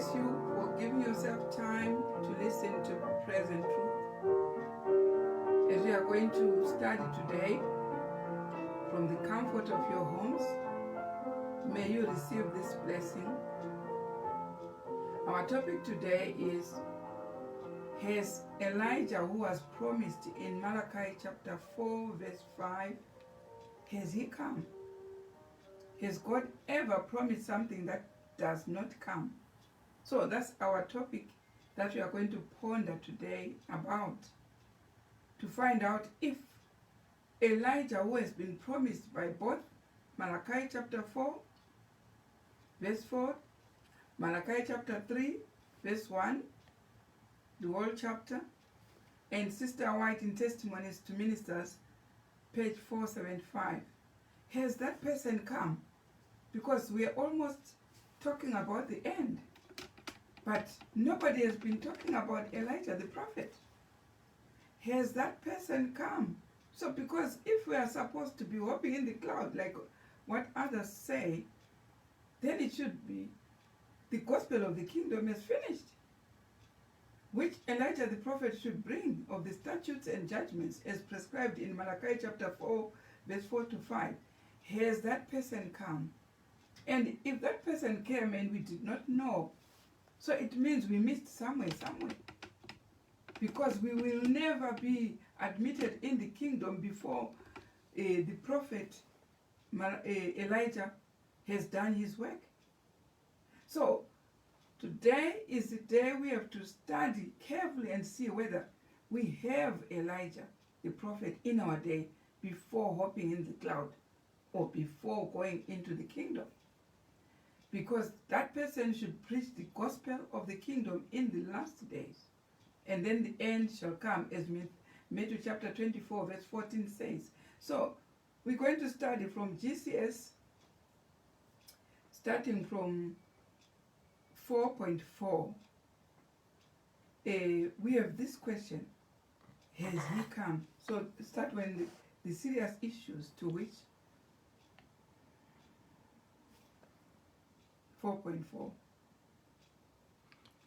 bless you for giving yourself time to listen to Present Truth. As we are going to study today from the comfort of your homes, may you receive this blessing. Our topic today is, has Elijah, who was promised in Malachi chapter 4 verse 5, has he come? Has God ever promised something that does not come? So that's our topic that we are going to ponder today about, to find out if Elijah, who has been promised by both Malachi chapter 4 verse 4, Malachi chapter 3 verse 1, the whole chapter, and Sister White in Testimonies to Ministers, page 475. Has that person come? Because we are almost talking about the end. But nobody has been talking about Elijah the prophet. Has that person come? So because if we are supposed to be hopping in the cloud like what others say, then it should be the gospel of the kingdom is finished, which Elijah the prophet should bring of the statutes and judgments as prescribed in Malachi chapter 4 verse 4 to 5. Has that person come? And if that person came and we did not know, so it means we missed somewhere. Because we will never be admitted in the kingdom before the prophet Elijah has done his work. So today is the day we have to study carefully and see whether we have Elijah the prophet in our day before hopping in the cloud or before going into the kingdom. Because that person should preach the gospel of the kingdom in the last days. And then the end shall come, as Matthew chapter 24 verse 14 says. So we're going to study from GCS, starting from 4.4. We have this question: has he come? So start when the serious issues to which 4.4.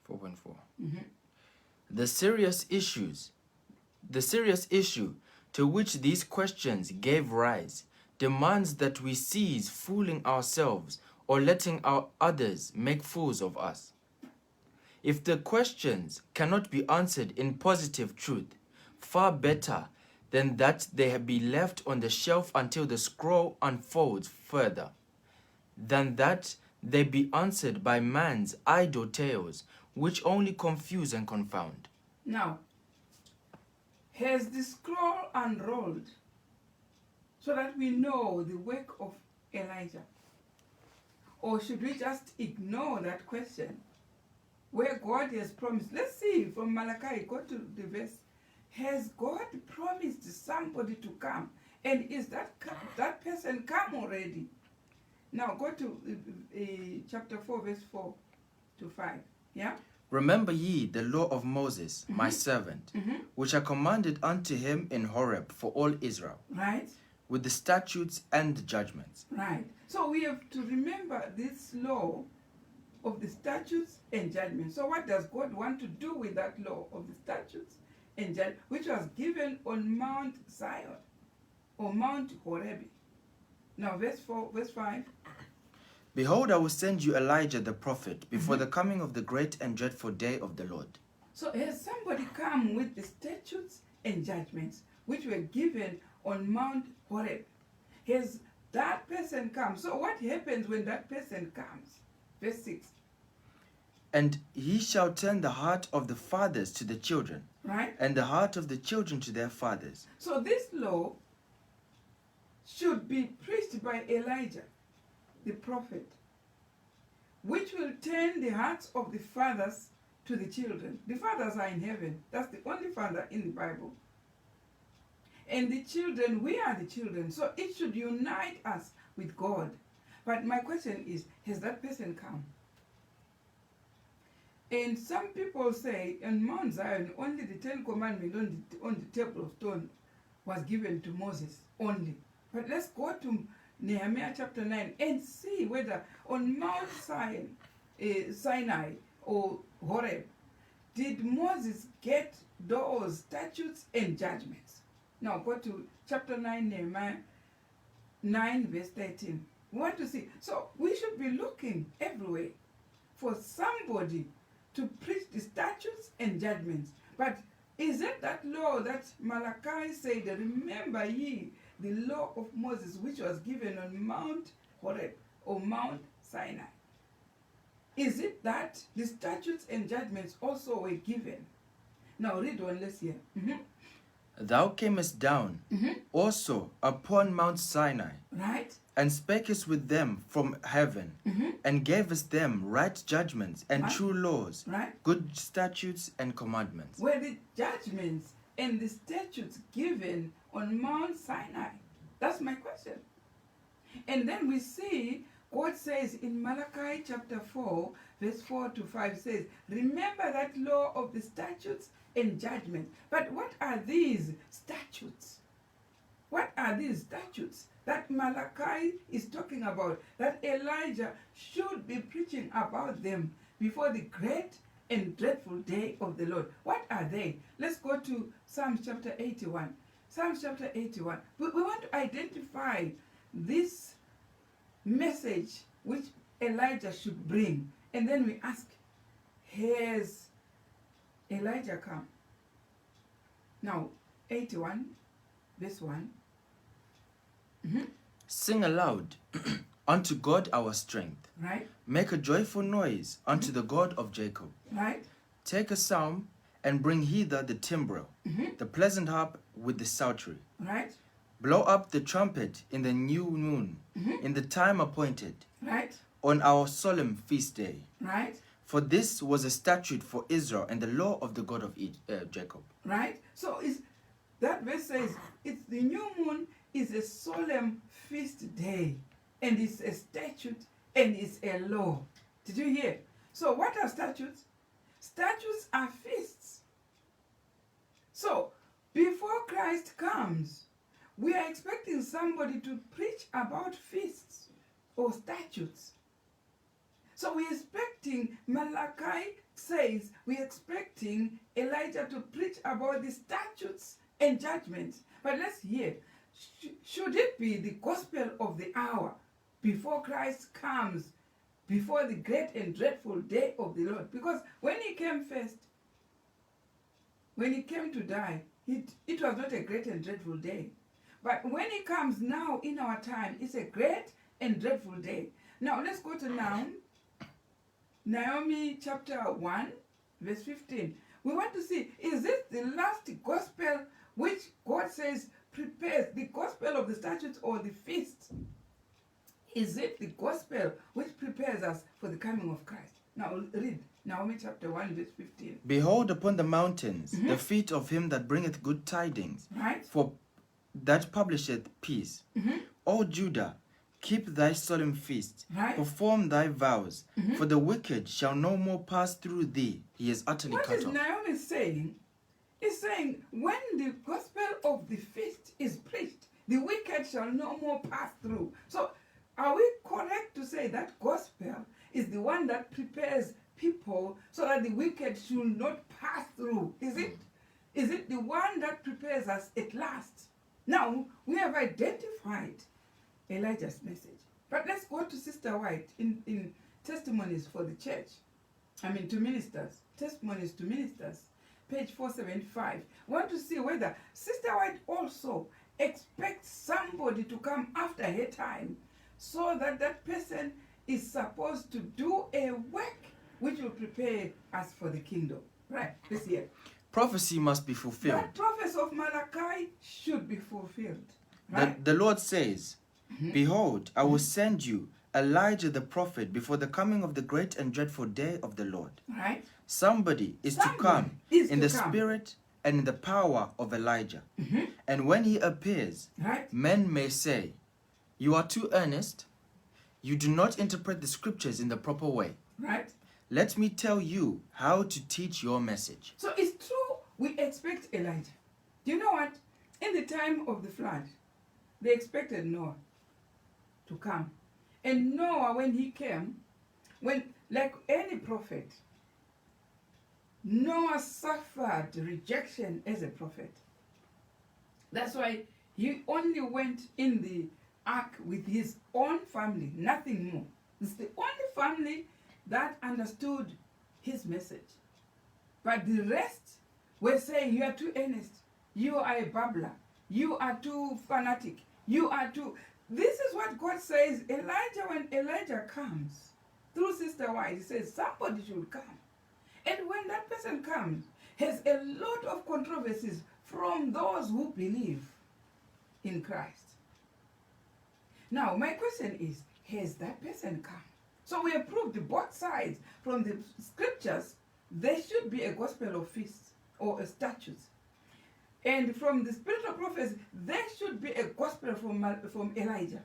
4.4. Mm-hmm. The serious issue to which these questions gave rise demands that we cease fooling ourselves or letting our others make fools of us. If the questions cannot be answered in positive truth, far better than that they be left on the shelf until the scroll unfolds further, than that they be answered by man's idle tales, which only confuse and confound. Now, has the scroll unrolled so that we know the work of Elijah? Or should we just ignore that question where God has promised? Let's see from Malachi, go to the verse. Has God promised somebody to come? And is that person come already? Now go to chapter 4 verse 4 to 5. Yeah? Remember ye the law of Moses, my servant, which I commanded unto him in Horeb for all Israel, Right? with the statutes and the judgments. Right. So we have to remember this law of the statutes and judgments. So what does God want to do with that law of the statutes and judgments, which was given on Mount Zion or Mount Horeb? Now verse 5. Behold, I will send you Elijah the prophet before the coming of the great and dreadful day of the Lord. So has somebody come with the statutes and judgments which were given on Mount Horeb? Has that person come? So what happens when that person comes? Verse 6. And he shall turn the heart of the fathers to the children, Right? and the heart of the children to their fathers. So this law should be preached by Elijah, the prophet, which will turn the hearts of the fathers to the children. The fathers are in heaven. That's the only father in the Bible. And the children, we are the children. So it should unite us with God. But my question is, has that person come? And some people say, in Mount Zion, only the 10 Commandments on the table of stone was given to Moses only. But let's go to Nehemiah chapter 9 and see whether on Mount Sinai or Horeb, did Moses get those statutes and judgments? Now go to chapter 9, Nehemiah 9, verse 13. We want to see. So we should be looking everywhere for somebody to preach the statutes and judgments. But is it that law that Malachi said, remember ye the law of Moses, which was given on Mount Horeb or Mount Sinai? Is it that the statutes and judgments also were given? Now read on, let's hear. Thou camest down also upon Mount Sinai, Right? and spakest with them from heaven, and gavest them right judgments and Right. true laws, Right? good statutes and commandments. Were the judgments and the statutes given on Mount Sinai? That's my question. And then we see God says in Malachi chapter 4, verse 4 to 5 says, remember that law of the statutes and judgment. But what are these statutes? What are these statutes that Malachi is talking about, that Elijah should be preaching about them before the great and dreadful day of the Lord? What are they? Let's go to Psalms chapter 81. Psalms chapter 81. We want to identify this message which Elijah should bring. And then we ask, has Elijah come? Now, 81, verse 1. Sing aloud unto God our strength. Right? Make a joyful noise unto the God of Jacob. Right? Take a psalm and bring hither the timbrel, the pleasant harp with the psaltery. Right? Blow up the trumpet in the new moon, in the time appointed, Right? on our solemn feast day. Right? For this was a statute for Israel and the law of the God of Jacob. Right? So is that verse says it's the new moon is a solemn feast day, and it's a statute and it's a law. Did you hear? So what are statutes? Statutes are feasts. So before Christ comes, we are expecting somebody to preach about feasts or statutes. So we're expecting, Malachi says, we're expecting Elijah to preach about the statutes and judgments. But let's hear, should it be the gospel of the hour before Christ comes, before the great and dreadful day of the Lord? Because when he came first, when he came to die, it was not a great and dreadful day. But when he comes now in our time, it's a great and dreadful day. Now let's go to Naomi chapter 1, verse 15. We want to see, is it the last gospel which God says prepares, the gospel of the statutes or the feast? Is it the gospel which prepares us for the coming of Christ? Now read Naomi chapter 1, verse 15. Behold upon the mountains the feet of him that bringeth good tidings, Right? for that publisheth peace. O Judah, keep thy solemn feast, Right? perform thy vows, for the wicked shall no more pass through thee. He is utterly What cut is off. Naomi saying? Is saying when the gospel of the feast is preached, the wicked shall no more pass through. So are we correct to say that gospel is the one that prepares people so that the wicked should not pass through? Is it the one that prepares us at last? Now we have identified Elijah's message. But let's go to Sister White in Testimonies for the Church. To ministers. Testimonies to Ministers, page 475. Want to see whether Sister White also expects somebody to come after her time, so that that person is supposed to do a work which will prepare us for the kingdom. Right, this year. Prophecy must be fulfilled. That prophecy of Malachi should be fulfilled. Right? The Lord says, Behold, I will send you Elijah the prophet before the coming of the great and dreadful day of the Lord. Right? Somebody is to come in the spirit and in the power of Elijah. And when he appears, Right? men may say, You are too earnest. You do not interpret the scriptures in the proper way. Right? Let me tell you how to teach your message. So it's true we expect Elijah. Do you know what? In the time of the flood, they expected Noah to come. And Noah, when he came, like any prophet, Noah suffered rejection as a prophet. That's why he only went in the ark with his own family, nothing more. It's the only family that understood his message. But the rest were saying, you are too earnest, you are a babbler, you are too fanatic, you are too... This is what God says, Elijah, when Elijah comes, through Sister White, he says, somebody should come. And when that person comes, has a lot of controversies from those who believe in Christ. Now, my question is, has that person come? So we have proved both sides. From the scriptures, there should be a gospel of feasts or a statutes. And from the spiritual prophets, there should be a gospel from Elijah.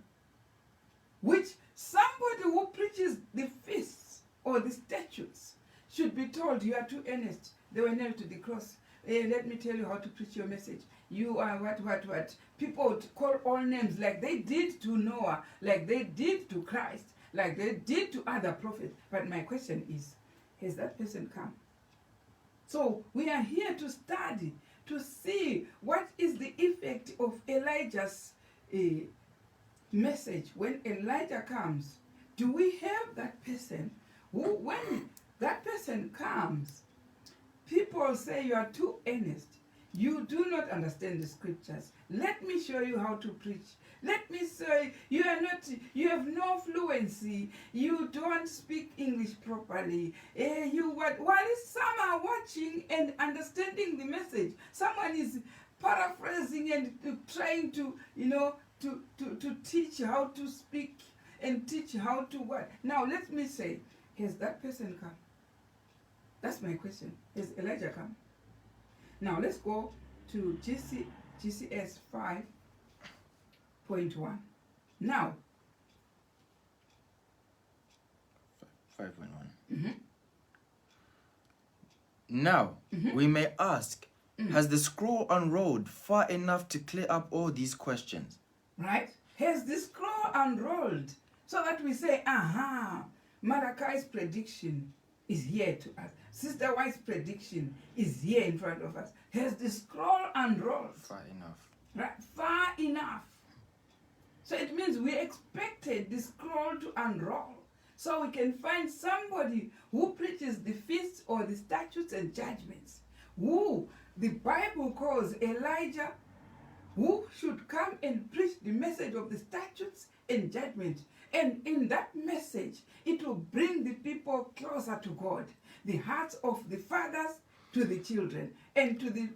Which somebody who preaches the feasts or the statutes should be told, you are too earnest. They were nailed to the cross. Let me tell you how to preach your message. You are what. People would call all names like they did to Noah, like they did to Christ, like they did to other prophets. But my question is, has that person come? So we are here to study, to see what is the effect of Elijah's message. When Elijah comes, do we have that person who, when that person comes, people say you are too earnest. You do not understand the scriptures. Let me show you how to preach. Let me say you have no fluency. You don't speak English properly. While some are watching and understanding the message, someone is paraphrasing and trying to, to teach how to speak and teach how to what. Now let me say, has that person come? That's my question. Has Elijah come? Now let's go to GCS 5.1. Now 5.1. Now we may ask, has the scroll unrolled far enough to clear up all these questions? Right? Has the scroll unrolled so that we say, Malachi's prediction is here to us. Sister White's prediction is here in front of us. Has the scroll unrolled? Far enough. Right? Far enough. So it means we expected the scroll to unroll. So we can find somebody who preaches the feasts or the statutes and judgments. Who the Bible calls Elijah, who should come and preach the message of the statutes and judgment. And in that message, it will bring the people closer to God. The hearts of the fathers to the children, and to the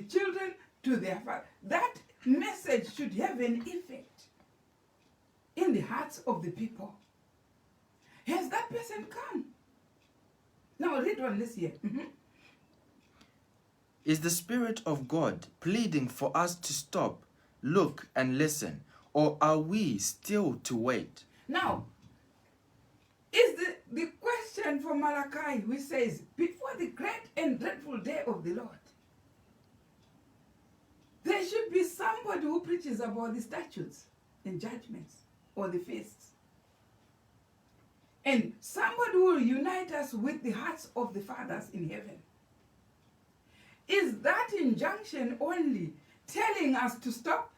children to their father. That message should have an effect in the hearts of the people. Has that person come? Now read on this here. Is the Spirit of God pleading for us to stop, look, and listen, or are we still to wait? Now, is the question for Malachi, which says, before the great and dreadful day of the Lord, there should be somebody who preaches about the statutes and judgments or the feasts. And somebody who will unite us with the hearts of the fathers in heaven. Is that injunction only telling us to stop,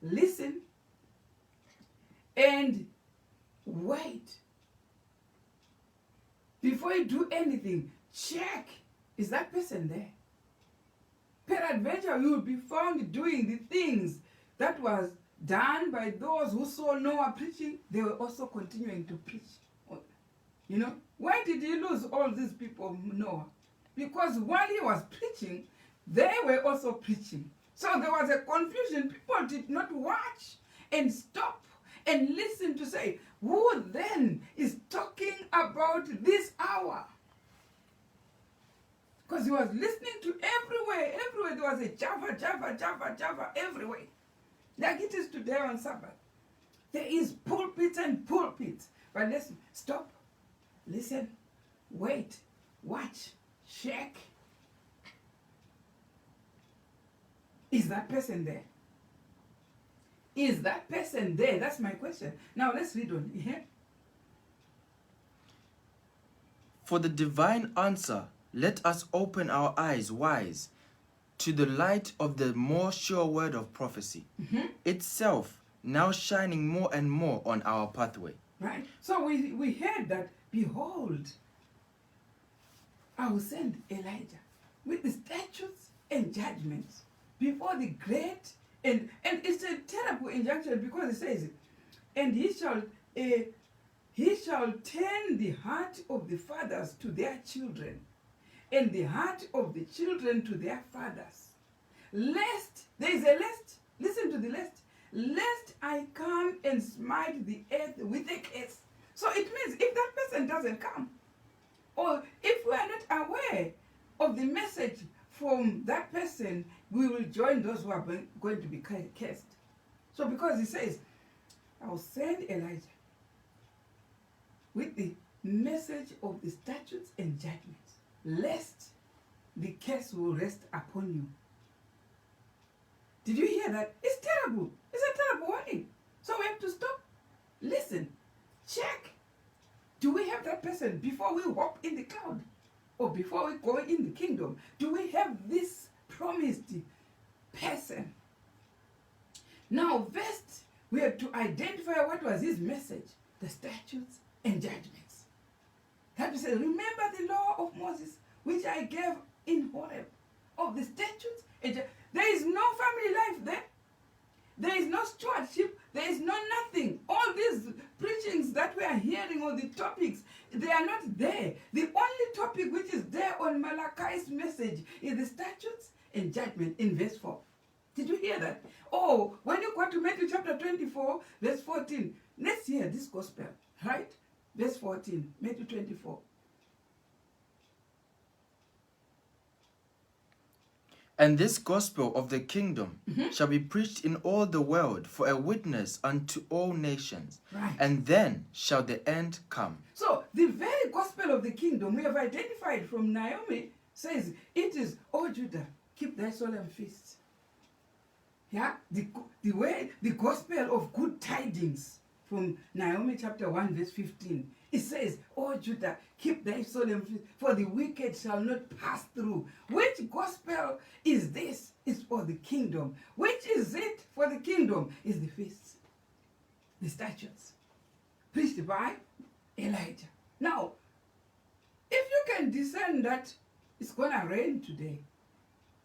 listen, and wait? Before you do anything, check, is that person there? Peradventure, you will be found doing the things that was done by those who saw Noah preaching. They were also continuing to preach. Why did he lose all these people, Noah? Because while he was preaching, they were also preaching. So there was a confusion. People did not watch and stop and listen to say, who then is talking about this hour? Because he was listening to everywhere. Everywhere there was a Java, everywhere. Like it is today on Sabbath. There is pulpits and pulpits. But listen, stop, listen, wait, watch, check. Is that person there? Is that person there? That's my question. Now let's read on here. For the divine answer let us open our eyes wise to the light of the more sure word of prophecy, itself now shining more and more on our pathway. Right? So we heard that, behold, I will send Elijah with the statutes and judgments before the great, and it's a terrible injunction, because it says, and he shall turn the heart of the fathers to their children, and the heart of the children to their fathers. Lest, there is a lest, listen to the lest I come and smite the earth with a curse. So it means if that person doesn't come, or if we are not aware of the message from that person, we will join those who are going to be cursed. So because he says, I'll send Elijah with the message of the statutes and judgments, lest the curse will rest upon you. Did you hear that? It's terrible. It's a terrible warning. So we have to stop, listen, check. Do we have that person before we walk in the cloud? Or before we go in the kingdom? Do we have this promised person? Now, first, we have to identify what was his message, the statutes and judgments. That says, remember the law of Moses, which I gave in Horeb, of the statutes and there is no family life there. There is no stewardship. There is no nothing. All these preachings that we are hearing, all the topics, they are not there. The only topic which is there on Malachi's message is the statutes and judgment in verse 4. Did you hear that? Oh, when you go to Matthew chapter 24, verse 14, let's hear this gospel, right? Verse 14, Matthew 24. And this gospel of the kingdom shall be preached in all the world for a witness unto all nations. Right. And then shall the end come. So the very gospel of the kingdom we have identified from Naomi says, it is, O Judah, keep thy solemn feasts. Yeah, the way, the gospel of good tidings from Naomi chapter 1 verse 15. It says, O Judah, keep thy solemn feast, for the wicked shall not pass through. Which gospel is this? It's for the kingdom. Which is it for the kingdom? Is the feasts, the statutes, preached by Elijah. Now, if you can discern that it's going to rain today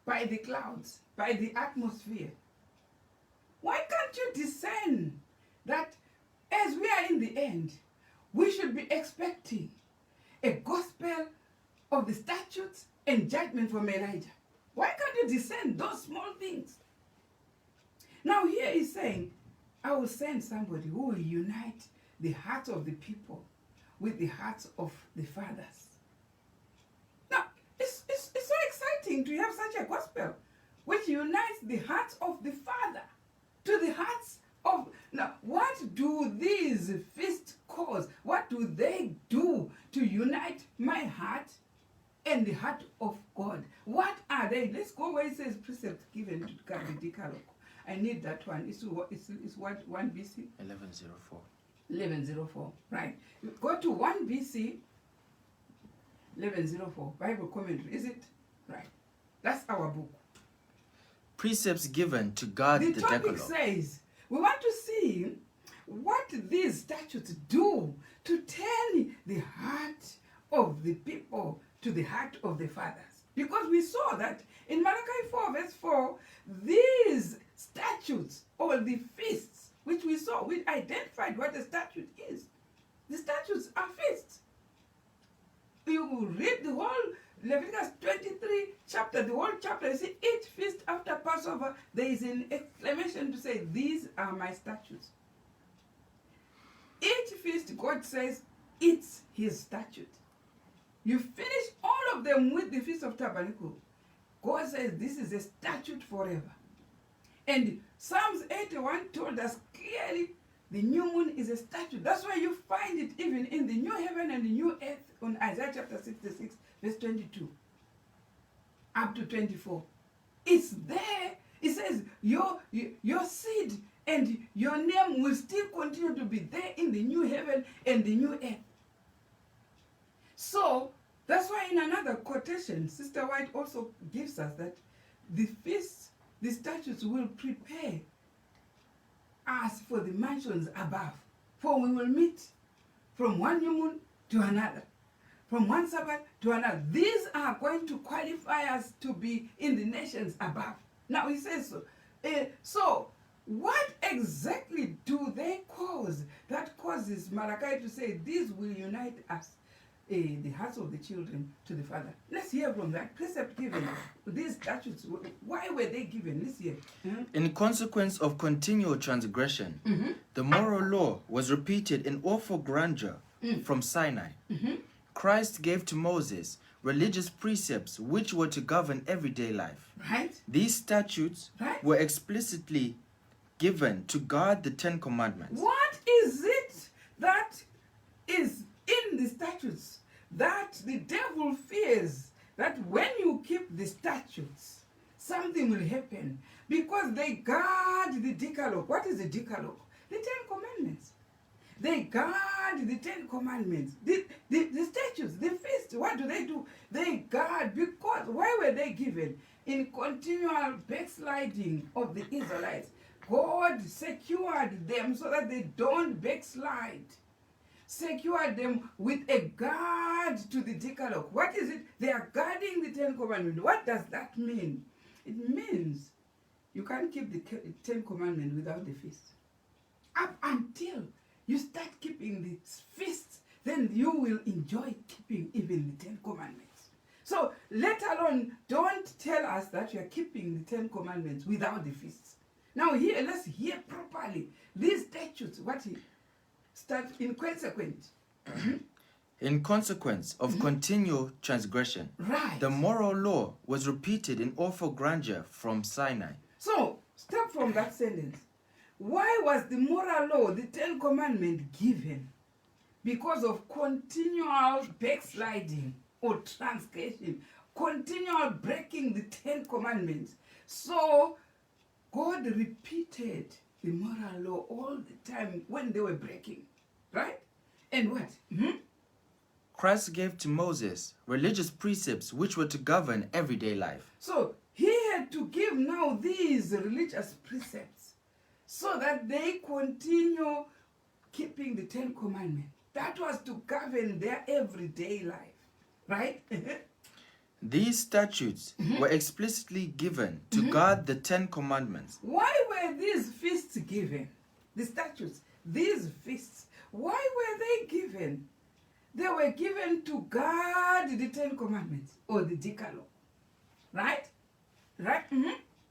by the clouds, by the atmosphere, why can't you discern that as we are in the end, we should be expecting a gospel of the statutes and judgment from Elijah? Why can't you discern those small things? Now here he's saying, I will send somebody who will unite the hearts of the people with the hearts of the fathers. Now, it's so exciting to have such a gospel which unites the hearts of the Father to the hearts of... Now, what do these feasts cause? What do they do to unite my heart and the heart of God? What are they? Let's go where it says precepts given to the Decalogue. I need that one. It's what, 1 BC? 1104. 1104, right. Go to 1 BC, 1104, Bible commentary, is it? Right. That's our book. Precepts given to guard the topic Decalogue. Says, we want to see what these statutes do to turn the heart of the people to the heart of the fathers. Because we saw that in Malachi 4 verse 4, these statutes or the feasts, which we saw, we identified what a statute is. The statutes are feasts. You will read the whole Leviticus 23 chapter, the whole chapter, you see each feast after Passover, there is an exclamation to say, these are my statutes. Each feast, God says, it's his statute. You finish all of them with the Feast of Tabernacle. God says, this is a statute forever. And Psalms 81 told us clearly the new moon is a statute. That's why you find it even in the new heaven and the new earth on Isaiah chapter 66, verse 22 up to 24. It's there. It says your seed and your name will still continue to be there in the new heaven and the new earth. So That's why in another quotation, Sister White also gives us that the feasts, the statutes will prepare us for the mansions above. For we will meet from one new moon to another, from one Sabbath to another. These are going to qualify us to be in the nations above. Now he says so. So what exactly do they cause that causes Malachi to say these will unite us, the hearts of the children to the Father? Let's hear from that precept given. These statutes, why were they given? Let's hear. In consequence of continual transgression, the moral law was repeated in awful grandeur from Sinai. Christ gave to Moses religious precepts which were to govern everyday life. Right? These statutes Right. were explicitly given to guard the Ten Commandments. What is it that is in the statutes that the devil fears that when you keep the statutes, something will happen? Because they guard the Decalogue. What is the Decalogue? The Ten Commandments. They guard the Ten Commandments. The statutes, the feast, what do? They guard, because why were they given? In continual backsliding of the Israelites, God secured them so that they don't backslide. Secured them with a guard to the Decalogue. What is it? They are guarding the Ten Commandments. What does that mean? It means you can't keep the Ten Commandments without the feast. Up until you start keeping the feast, then you will enjoy keeping even the Ten Commandments. So, let alone, don't tell us that you are keeping the Ten Commandments without the feasts. Now here, let's hear properly. These statutes, what he start in consequence. In consequence of continual transgression, Right. the moral law was repeated in awful grandeur from Sinai. So, step from that sentence. Why was the moral law, the Ten Commandments, given? Because of continual backsliding or transgression, continual breaking the Ten Commandments. So, God repeated the moral law all the time when they were breaking. Right? And what? Christ gave to Moses religious precepts which were to govern everyday life. So, he had to give now these religious precepts so that they continue keeping the Ten Commandments. That was to govern their everyday life. Right? These statutes were explicitly given to guard the Ten Commandments. Why were these feasts given? The statutes, these feasts, why were they given? They were given to guard the Ten Commandments or the Decalogue. Right? Right?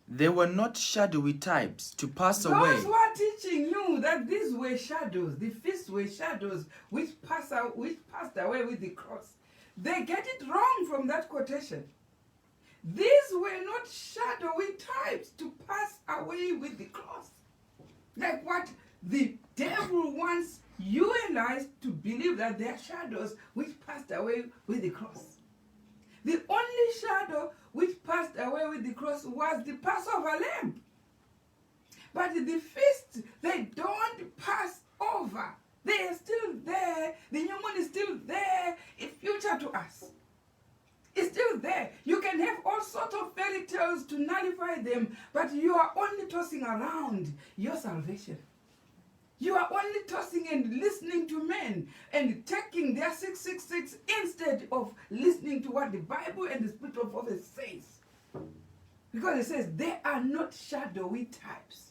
They were not shadowy types to pass away. Those who are teaching you that these were shadows, the feasts were shadows which passed away with the cross, they get it wrong from that quotation. These were not shadowy types to pass away with the cross. Like what the devil wants you and I to believe, that they are shadows which passed away with the cross. The only shadow which passed away with the cross was the Passover lamb. But the feasts, they don't pass over. They are still there. The new moon is still there in future to us. It's still there. You can have all sorts of fairy tales to nullify them, but you are only tossing around your salvation. You are only tossing and listening to men and taking their 666 instead of listening to what the Bible and the Spirit of prophet says. Because it says they are not shadowy types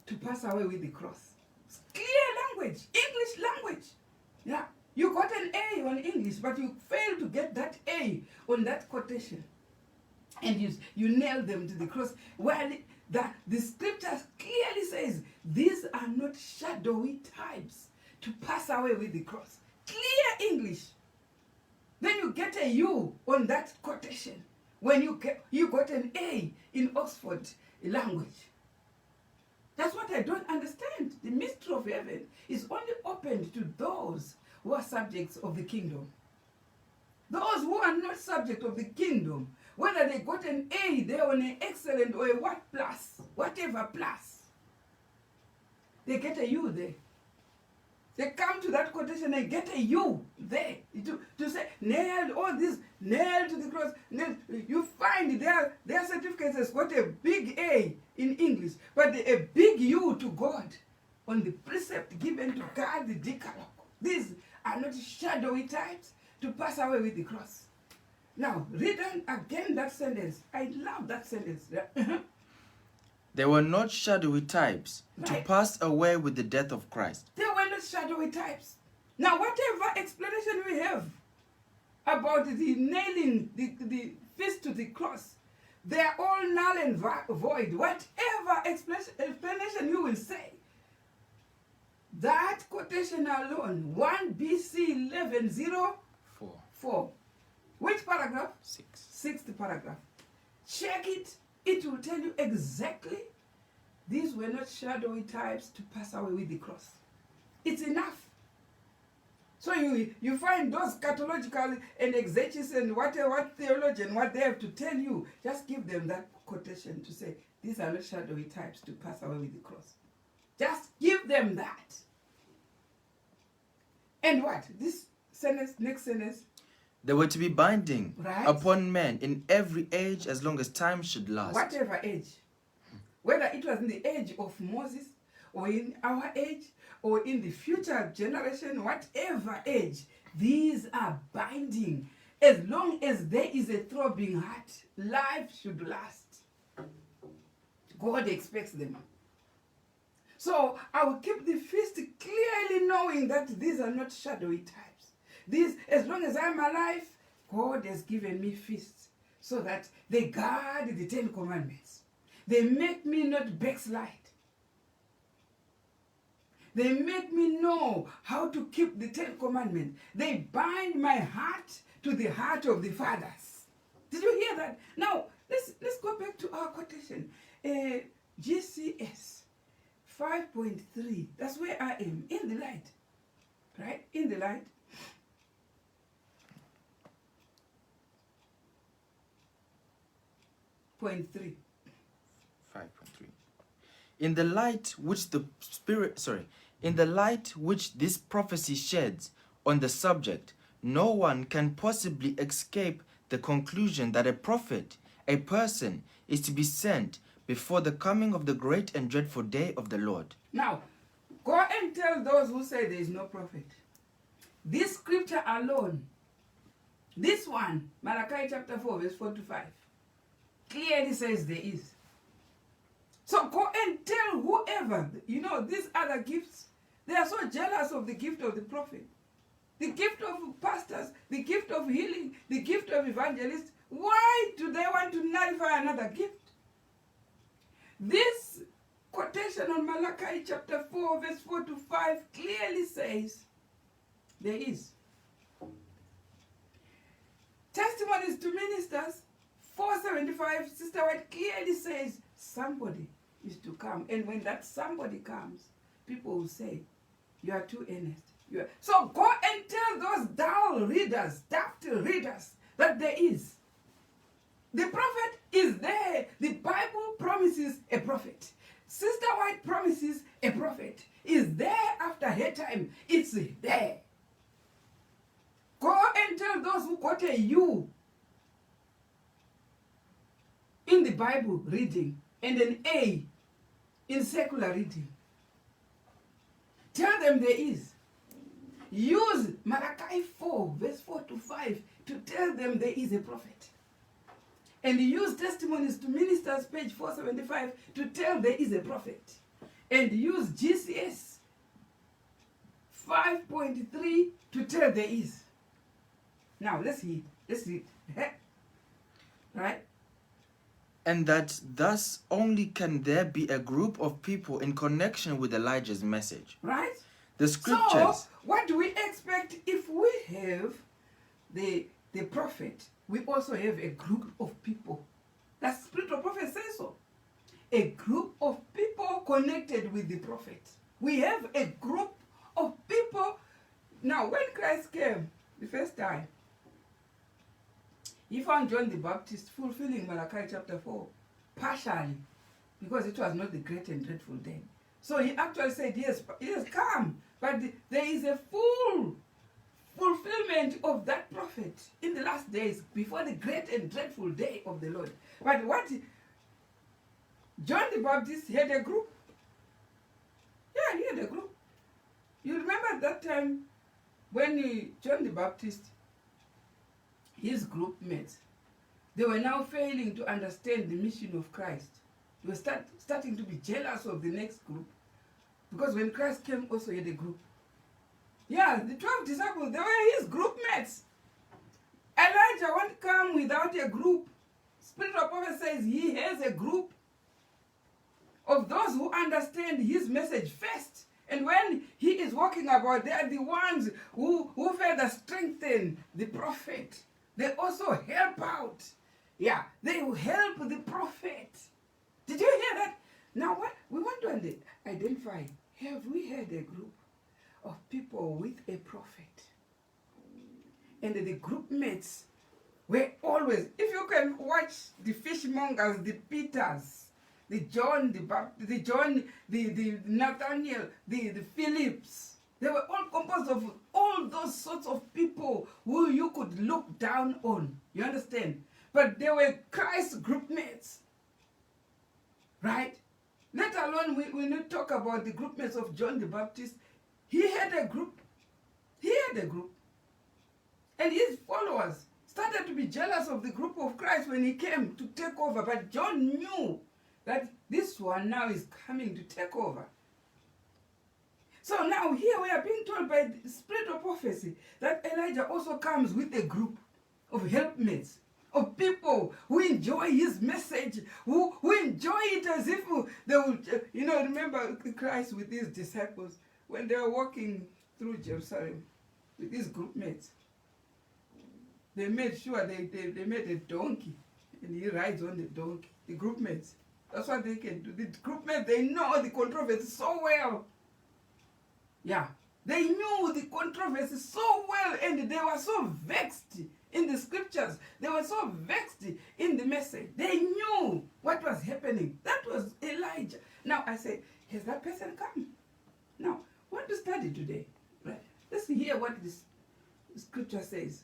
to pass away with the cross. It's clear language, English language. Yeah, you got an A on English, but you failed to get that A on that quotation. And you nailed them to the cross. Well, the scripture clearly says these are not shadowy types to pass away with the cross. Clear English. Then you get a U on that quotation when you got an A in Oxford language. That's what I don't understand. The mystery of heaven is only opened to those who are subjects of the kingdom. Those who are not subject of the kingdom, whether they got an A, they're on an excellent or a what plus, whatever plus, they get a U there. They come to that quotation and get a U there to say nailed, all this nailed to the cross. Nailed. You find their certificates has got a big A in English, but a big U to God on the precept given to guard the Decalogue. These are not shadowy types to pass away with the cross. Now, read on again that sentence. I love that sentence. They were not shadowy types to Right. pass away with the death of Christ. They were not shadowy types. Now, whatever explanation we have about the nailing the fist to the cross, they are all null and void. Whatever explanation you will say, that quotation alone, 1 BC 1104, 4, which paragraph? 6. 6th paragraph. Check it. It will tell you exactly these were not shadowy types to pass away with the cross. It's enough. So you find those catological and exegesis and what theologian, what they have to tell you, just give them that quotation to say, these are not shadowy types to pass away with the cross. Just give them that. And what? This sentence, next sentence. They were to be binding Right. upon men in every age as long as time should last. Whatever age. Whether it was in the age of Moses, or in our age, or in the future generation, whatever age, these are binding. As long as there is a throbbing heart, life should last. God expects them. So I will keep the feast clearly knowing that these are not shadowy types. These, as long as I'm alive, God has given me feasts so that they guard the 10 Commandments. They make me not backslide. They make me know how to keep the 10 Commandments. They bind my heart to the heart of the fathers. Did you hear that? Now, let's go back to our quotation. GCS 5.3. That's where I am, in the light. Right? In the light. Point 3. 5.3. In the light which in the light which this prophecy sheds on the subject, no one can possibly escape the conclusion that a prophet, a person, is to be sent before the coming of the great and dreadful day of the Lord. Now, go and tell those who say there is no prophet. This scripture alone, this one, Malachi chapter 4, verse 4 to 5, clearly says there is. So go and tell whoever, these other gifts, they are so jealous of the gift of the prophet, the gift of pastors, the gift of healing, the gift of evangelists. Why do they want to nullify another gift? This quotation on Malachi chapter 4, verse 4 to 5 clearly says there is. Testimonies to Ministers 475, Sister White clearly says somebody is to come. And when that somebody comes, people will say, you are too earnest. So go and tell those dull readers, daft readers, that there is. The prophet is there. The Bible promises a prophet. Sister White promises a prophet. Is there after her time. It's there. Go and tell those who got a U in the Bible reading and an A in secular reading. Tell them there is. Use Malachi 4, verse 4 to 5 to tell them there is a prophet. And use Testimonies to Ministers, page 475, to tell there is a prophet. And use GCS 5.3 to tell there is. Now, let's read. Right? And that thus only can there be a group of people in connection with Elijah's message. Right? The scriptures. So, what do we expect if we have the prophet? We also have a group of people. The spirit of prophet says so. A group of people connected with the prophet. We have a group of people. Now, when Christ came the first time, he found John the Baptist fulfilling Malachi chapter 4, partially, because it was not the great and dreadful day. So he actually said, yes, come, but But there is a full fulfillment of that prophet in the last days before the great and dreadful day of the Lord. But what John the Baptist had a group. Yeah, he had a group. You remember that time when John the Baptist, his group mates, they were now failing to understand the mission of Christ. They were starting to be jealous of the next group. Because when Christ came, also he had a group. Yeah, the 12 disciples, they were his group mates. Elijah won't come without a group. Spirit of prophet says he has a group of those who understand his message first. And when he is walking about, they are the ones who further strengthen the prophet. They also help out. Yeah, they will help the prophet. Did you hear that? Now, what we want to identify, have we had a group of people with a prophet? And the group mates were always, if you can watch the fishmongers, the Peters, the John, the Nathaniel, the Philips, they were all composed of all those sorts of people who you could look down on. You understand? But they were Christ's group mates. Right? Let alone we not talk about the group mates of John the Baptist. He had a group. He had a group. And his followers started to be jealous of the group of Christ when he came to take over. But John knew that this one now is coming to take over. So now here we are being told by the spirit of prophecy that Elijah also comes with a group of helpmates, of people who enjoy his message, who enjoy it as if they would, remember Christ with his disciples when they were walking through Jerusalem with his group mates. They made sure they made a donkey and he rides on the donkey, the group mates. That's what they can do. The group mates, they know the controversy so well. Yeah, they knew the controversy so well and they were so vexed in the scriptures. They were so vexed in the message. They knew what was happening. That was Elijah. Now I say, has that person come? Now, I want to study today. Right? Let's hear what this scripture says.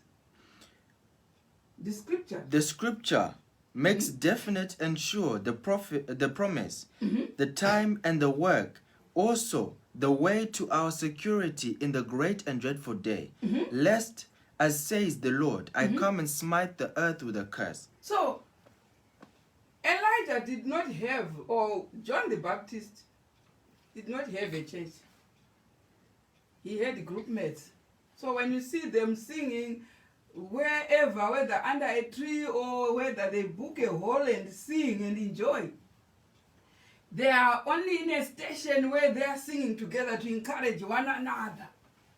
The scripture makes definite and sure the promise, the time and the work, also the way to our security in the great and dreadful day, lest, as says the Lord, I come and smite the earth with a curse. So, Elijah did not have, or John the Baptist did not have a church. He had group mates. So when you see them singing wherever, whether under a tree or whether they book a hall and sing and enjoy, they are only in a station where they are singing together to encourage one another.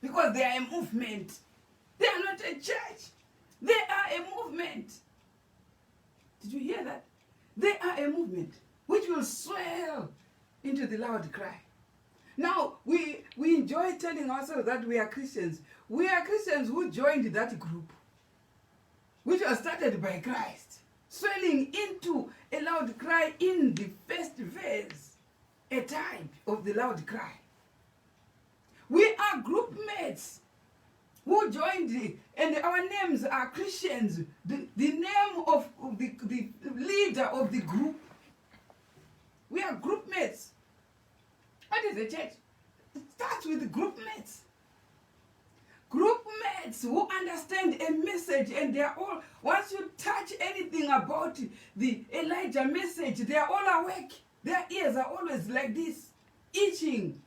Because they are a movement. They are not a church. They are a movement. Did you hear that? They are a movement which will swell into the loud cry. Now, we enjoy telling ourselves that we are Christians. We are Christians who joined that group, which was started by Christ, swelling into a loud cry in the first verse, a type of the loud cry. We are group mates who joined, and our names are Christians. The name of the leader of the group. We are group mates. What is a church? It starts with group mates. Group mates who understand a message, and they are all, once you touch anything about the Elijah message, they are all awake. Their ears are always like this, itching,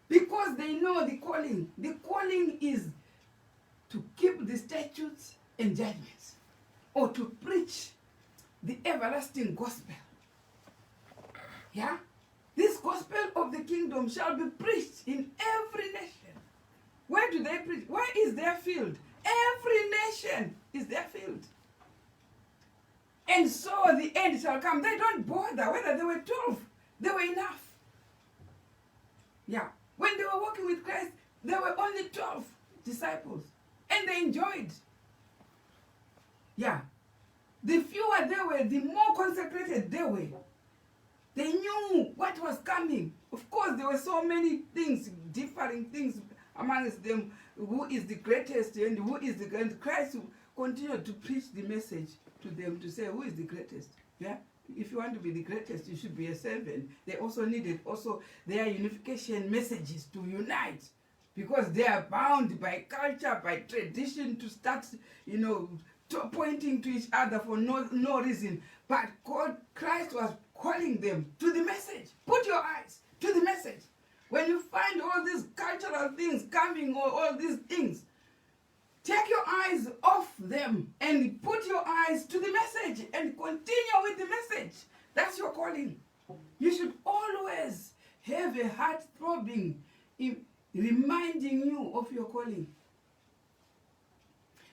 because they know the calling. The calling is to keep the statutes and judgments, or to preach the everlasting gospel. Yeah? This gospel of the kingdom shall be preached in every nation. Where do they preach? Where is their field? Every nation is their field. And so the end shall come. They don't bother whether they were 12. They were enough. Yeah. When they were walking with Christ, there were only 12 disciples. And they enjoyed. Yeah. The fewer they were, the more consecrated they were. They knew what was coming. Of course, there were so many things, differing things amongst them. Who is the greatest and who is the greatest? Christ continued to preach the message to them to say, who is the greatest? Yeah. If you want to be the greatest, you should be a servant. They also needed their unification messages to unite, because they are bound by culture, by tradition, to start, pointing to each other for no reason. But Christ was calling them to the message. Put your eyes to the message. When you find all these cultural things coming, or all these things, take your eyes off them and put your eyes to the message and continue with the message. That's your calling. You should always have a heart throbbing, reminding you of your calling.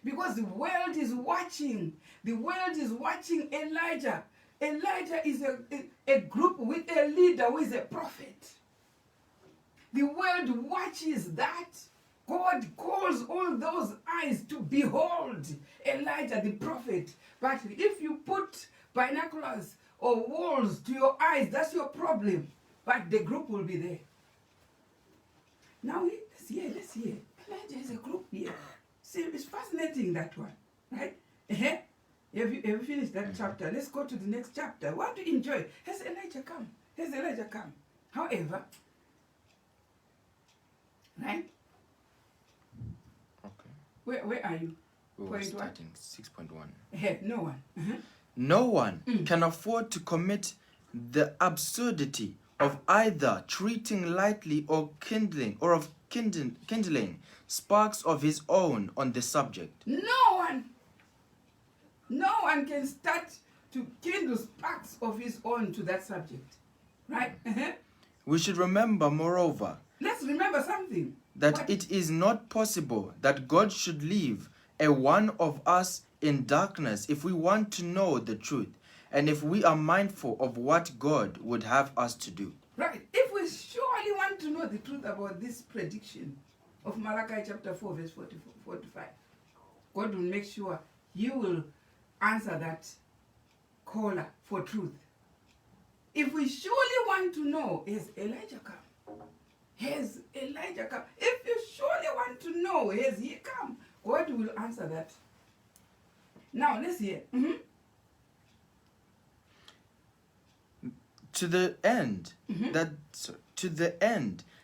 Because the world is watching. The world is watching Elijah. Elijah is a group with a leader who is a prophet. The world watches that. God calls all those eyes to behold Elijah the prophet. But if you put binoculars or walls to your eyes, that's your problem. But the group will be there. Now, let's hear. Elijah is a group here. See, it's fascinating, that one. Right? Have you finished that chapter? Let's go to the next chapter. I want to enjoy. Has Elijah come? However, right? Okay. Where are you? We were Point starting 6.1. No one. No one can afford to commit the absurdity of either treating lightly or kindling sparks of his own on the subject. No one can start to kindle sparks of his own to that subject. Right? We should remember, moreover, let's remember something. that What? it is not possible that God should leave a one of us in darkness if we want to know the truth, and if we are mindful of what God would have us to do. Right. If we surely want to know the truth about this prediction of Malachi chapter 4, verse 45, God will make sure He will answer that caller for truth. If we surely want to know, has Elijah come? Has Elijah come? If you surely want to know, has he come? God will answer that. Now, let's hear. To the end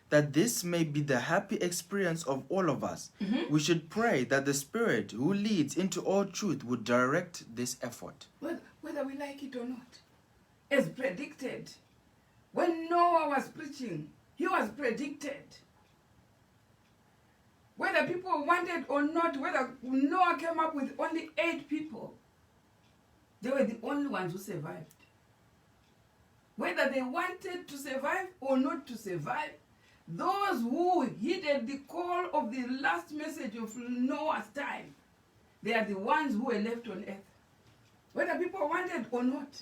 that this may be the happy experience of all of us, we should pray that the Spirit who leads into all truth would direct this effort. Whether we like it or not, as predicted. When Noah was preaching, he was predicted. Whether people wanted or not, whether Noah came up with only 8 people, they were the only ones who survived. Whether they wanted to survive or not to survive, those who heeded the call of the last message of Noah's time, they are the ones who were left on earth. Whether people wanted or not.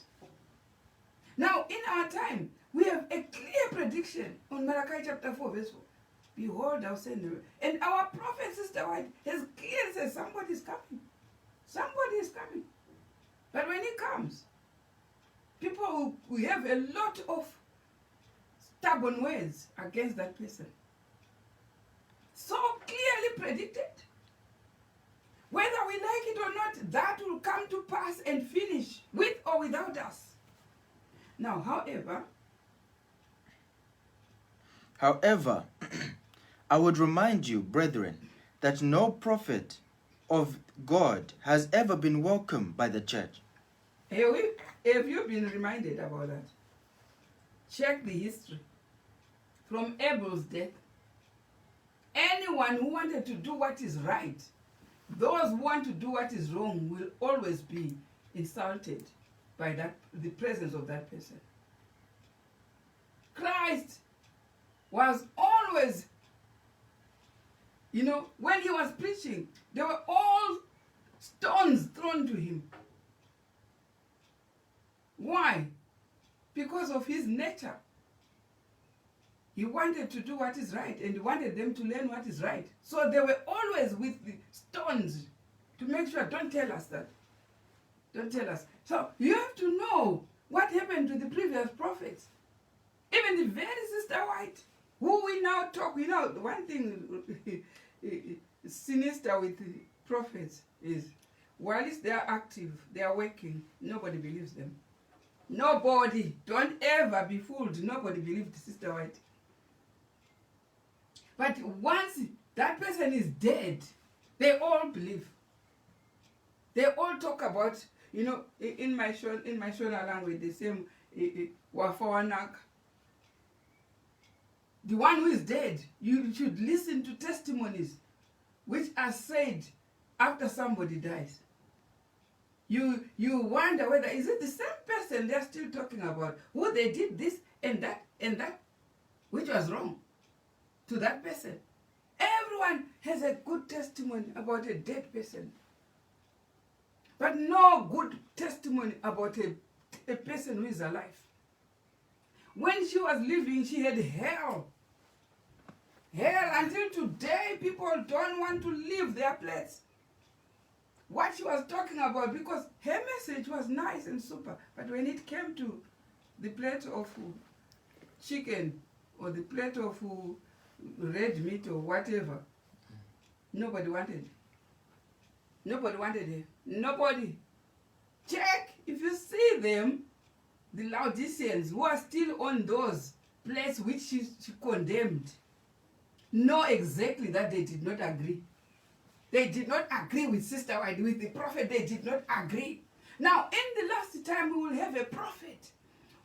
Now, in our time, we have a clear prediction on Malachi chapter 4, verse 4. Behold, I'll send you. And our prophet, Sister White, has clearly said somebody is coming. Somebody is coming. But when he comes, people will have a lot of stubborn words against that person. So clearly predicted. Whether we like it or not, that will come to pass and finish with or without us. Now, however, I would remind you, brethren, that no prophet of God has ever been welcomed by the church. Have you been reminded about that? Check the history. From Abel's death, anyone who wanted to do what is right, those who want to do what is wrong will always be insulted by the presence of that person. Christ was always, when he was preaching, there were all stones thrown to him. Why? Because of his nature. He wanted to do what is right, and he wanted them to learn what is right. So they were always with the stones to make sure, don't tell us that. Don't tell us. So you have to know what happened to the previous prophets. Even the very Sister White, who we now talk, the one thing sinister with the prophets is, whilst they are active, they are working, nobody believes them. Nobody. Don't ever be fooled. Nobody believed Sister White. But once that person is dead, they all believe. They all talk about, in my Shona language, the same Wafawanak. The one who is dead, you should listen to testimonies which are said after somebody dies. You wonder whether, is it the same person they're still talking about, who they did this and that, which was wrong to that person. Everyone has a good testimony about a dead person, but no good testimony about a person who is alive. When she was living, she had hell. Hell, until today, people don't want to leave their place. What she was talking about, because her message was nice and super, but when it came to the plate of chicken or the plate of red meat or whatever, nobody wanted. Nobody wanted her. Nobody. Check, if you see them, the Laodiceans who are still on those places which she condemned, know exactly that they did not agree. They did not agree with Sister White, with the prophet. They did not agree. Now, in the last time, we will have a prophet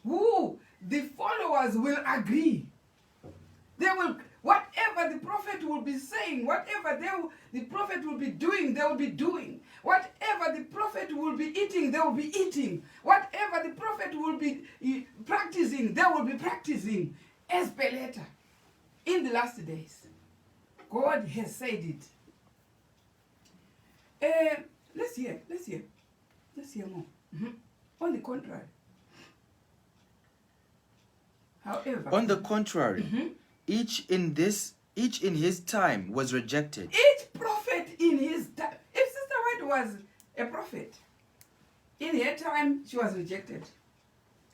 who the followers will agree. They will, whatever the prophet will be saying, whatever the prophet will be doing, they will be doing. Whatever the prophet will be eating, they will be eating. Whatever the prophet will be practicing, they will be practicing. As per later, in the last days, God has said it. Let's hear more. On the contrary. However, on the contrary, each in his time was rejected. Each prophet in his time. If Sister White was a prophet, in her time she was rejected.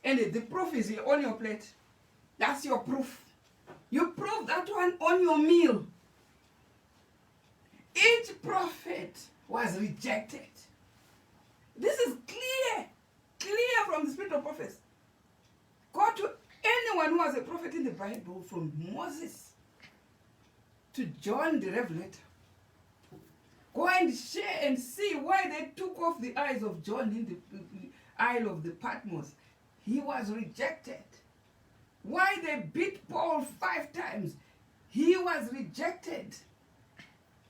And the proof is on your plate. That's your proof. You prove that one on your meal. Each prophet was rejected. This is clear from the spirit of prophets. Go to anyone who was a prophet in the Bible, from Moses to John the Revelator. Go and share and see why they took off the eyes of John in the Isle of the Patmos. He was rejected. Why they beat Paul 5 times. He was rejected.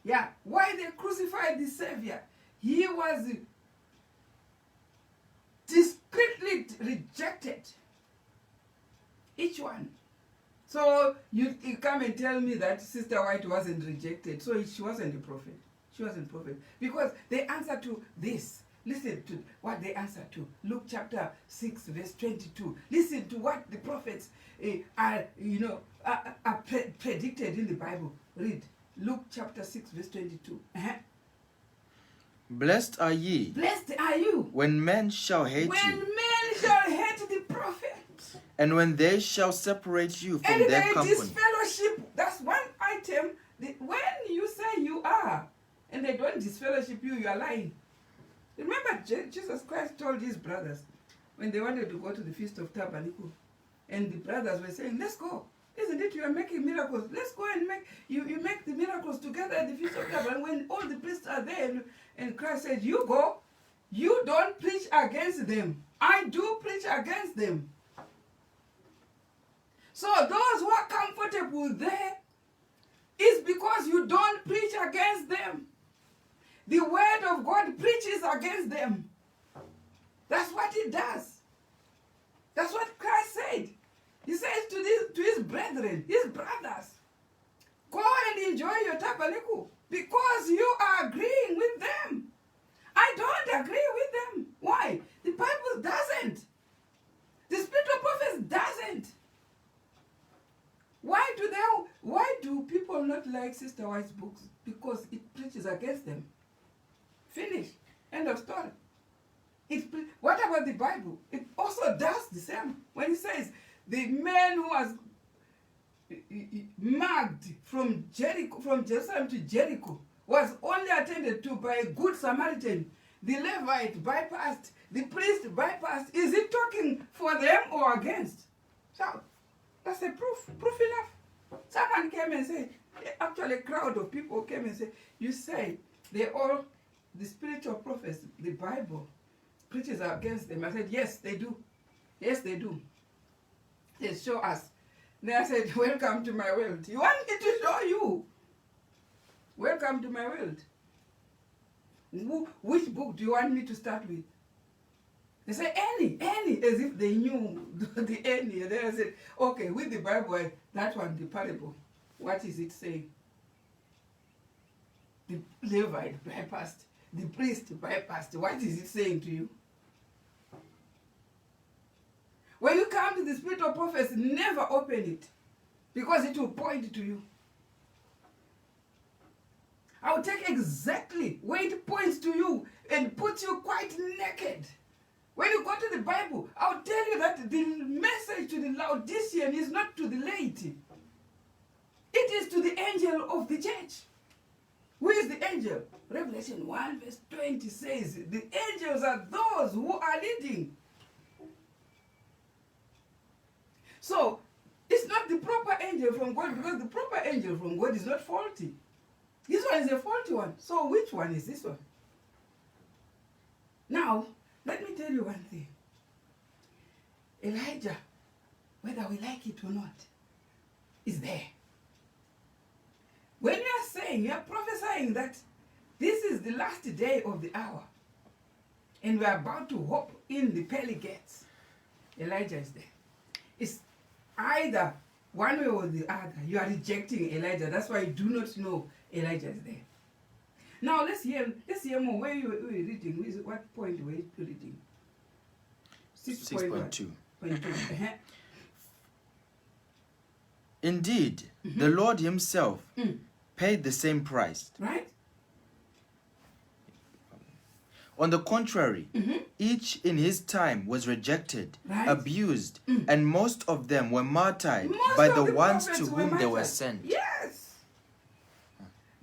Yeah, why they crucified the Savior. He was discreetly rejected. Each one. So you come and tell me that Sister White wasn't rejected. So she wasn't a prophet. She wasn't a prophet. Because they answer to this. Listen to what they answer to. Luke chapter 6 verse 22. Listen to what the prophets are predicted in the Bible. Read. Luke chapter 6 verse 22. Blessed are ye. Blessed are you. When men shall hate you. When men shall hate the prophet. And when they shall separate you from their company. And disfellowship. That's one item. When you say you are, and they don't disfellowship you, you are lying. Remember, Jesus Christ told his brothers when they wanted to go to the Feast of Tabernacle, and the brothers were saying, let's go. Isn't it? You are making miracles. Let's go and you make the miracles together at the Feast of Tabernacle. When all the priests are there, and Christ said, you go. You don't preach against them. I do preach against them. So those who are comfortable there is because you don't preach against them. The word of God preaches against them. That's what it does. That's what Christ said. He says to his brethren, his brothers, go and enjoy your tabernacle because you are agreeing with them. I don't agree with them. Why? The Bible doesn't. The Spirit of Prophets doesn't. Why do people not like Sister White's books? Because it preaches against them. Finish. End of story. What about the Bible? It also does the same. When it says the man who was marked from Jerusalem to Jericho, was only attended to by a good Samaritan. The Levite bypassed, the priest bypassed. Is it talking for them or against? So that's a proof enough. Someone came and said, actually a crowd of people came and said, you say they all, the spiritual prophets, the Bible preaches against them. I said, yes, they do. Yes, they do. They show us. Then I said, welcome to my world. You want me to show you? Welcome to my world. Which book do you want me to start with? They say, any, as if they knew the any. And then I said, okay, with the Bible, that one, the parable, what is it saying? The Levite bypassed, the priest bypassed. What is it saying to you? When you come to the spirit of prophets, never open it, because it will point to you. I will take exactly where it points to you and put you quite naked. When you go to the Bible, I'll tell you that the message to the Laodicean is not to the laity. It is to the angel of the church. Who is the angel? Revelation 1 verse 20 says, the angels are those who are leading. So, it's not the proper angel from God, because the proper angel from God is not faulty. This one is a faulty one. So which one is this one? Now, let me tell you one thing. Elijah, whether we like it or not, is there. When you are saying, you are prophesying that this is the last day of the hour, and we are about to hop in the pearly gates, Elijah is there. It's either one way or the other. You are rejecting Elijah. That's why you do not know Elijah is there. Now let's hear more. Where you were reading? What point were you reading? 6.2. 6.2. Indeed, the Lord himself paid the same price. Right? On the contrary, each in his time was rejected, Right. abused, and most of them were martyred Most by of the the ones prophets to were whom they were martyred. sent. Yes.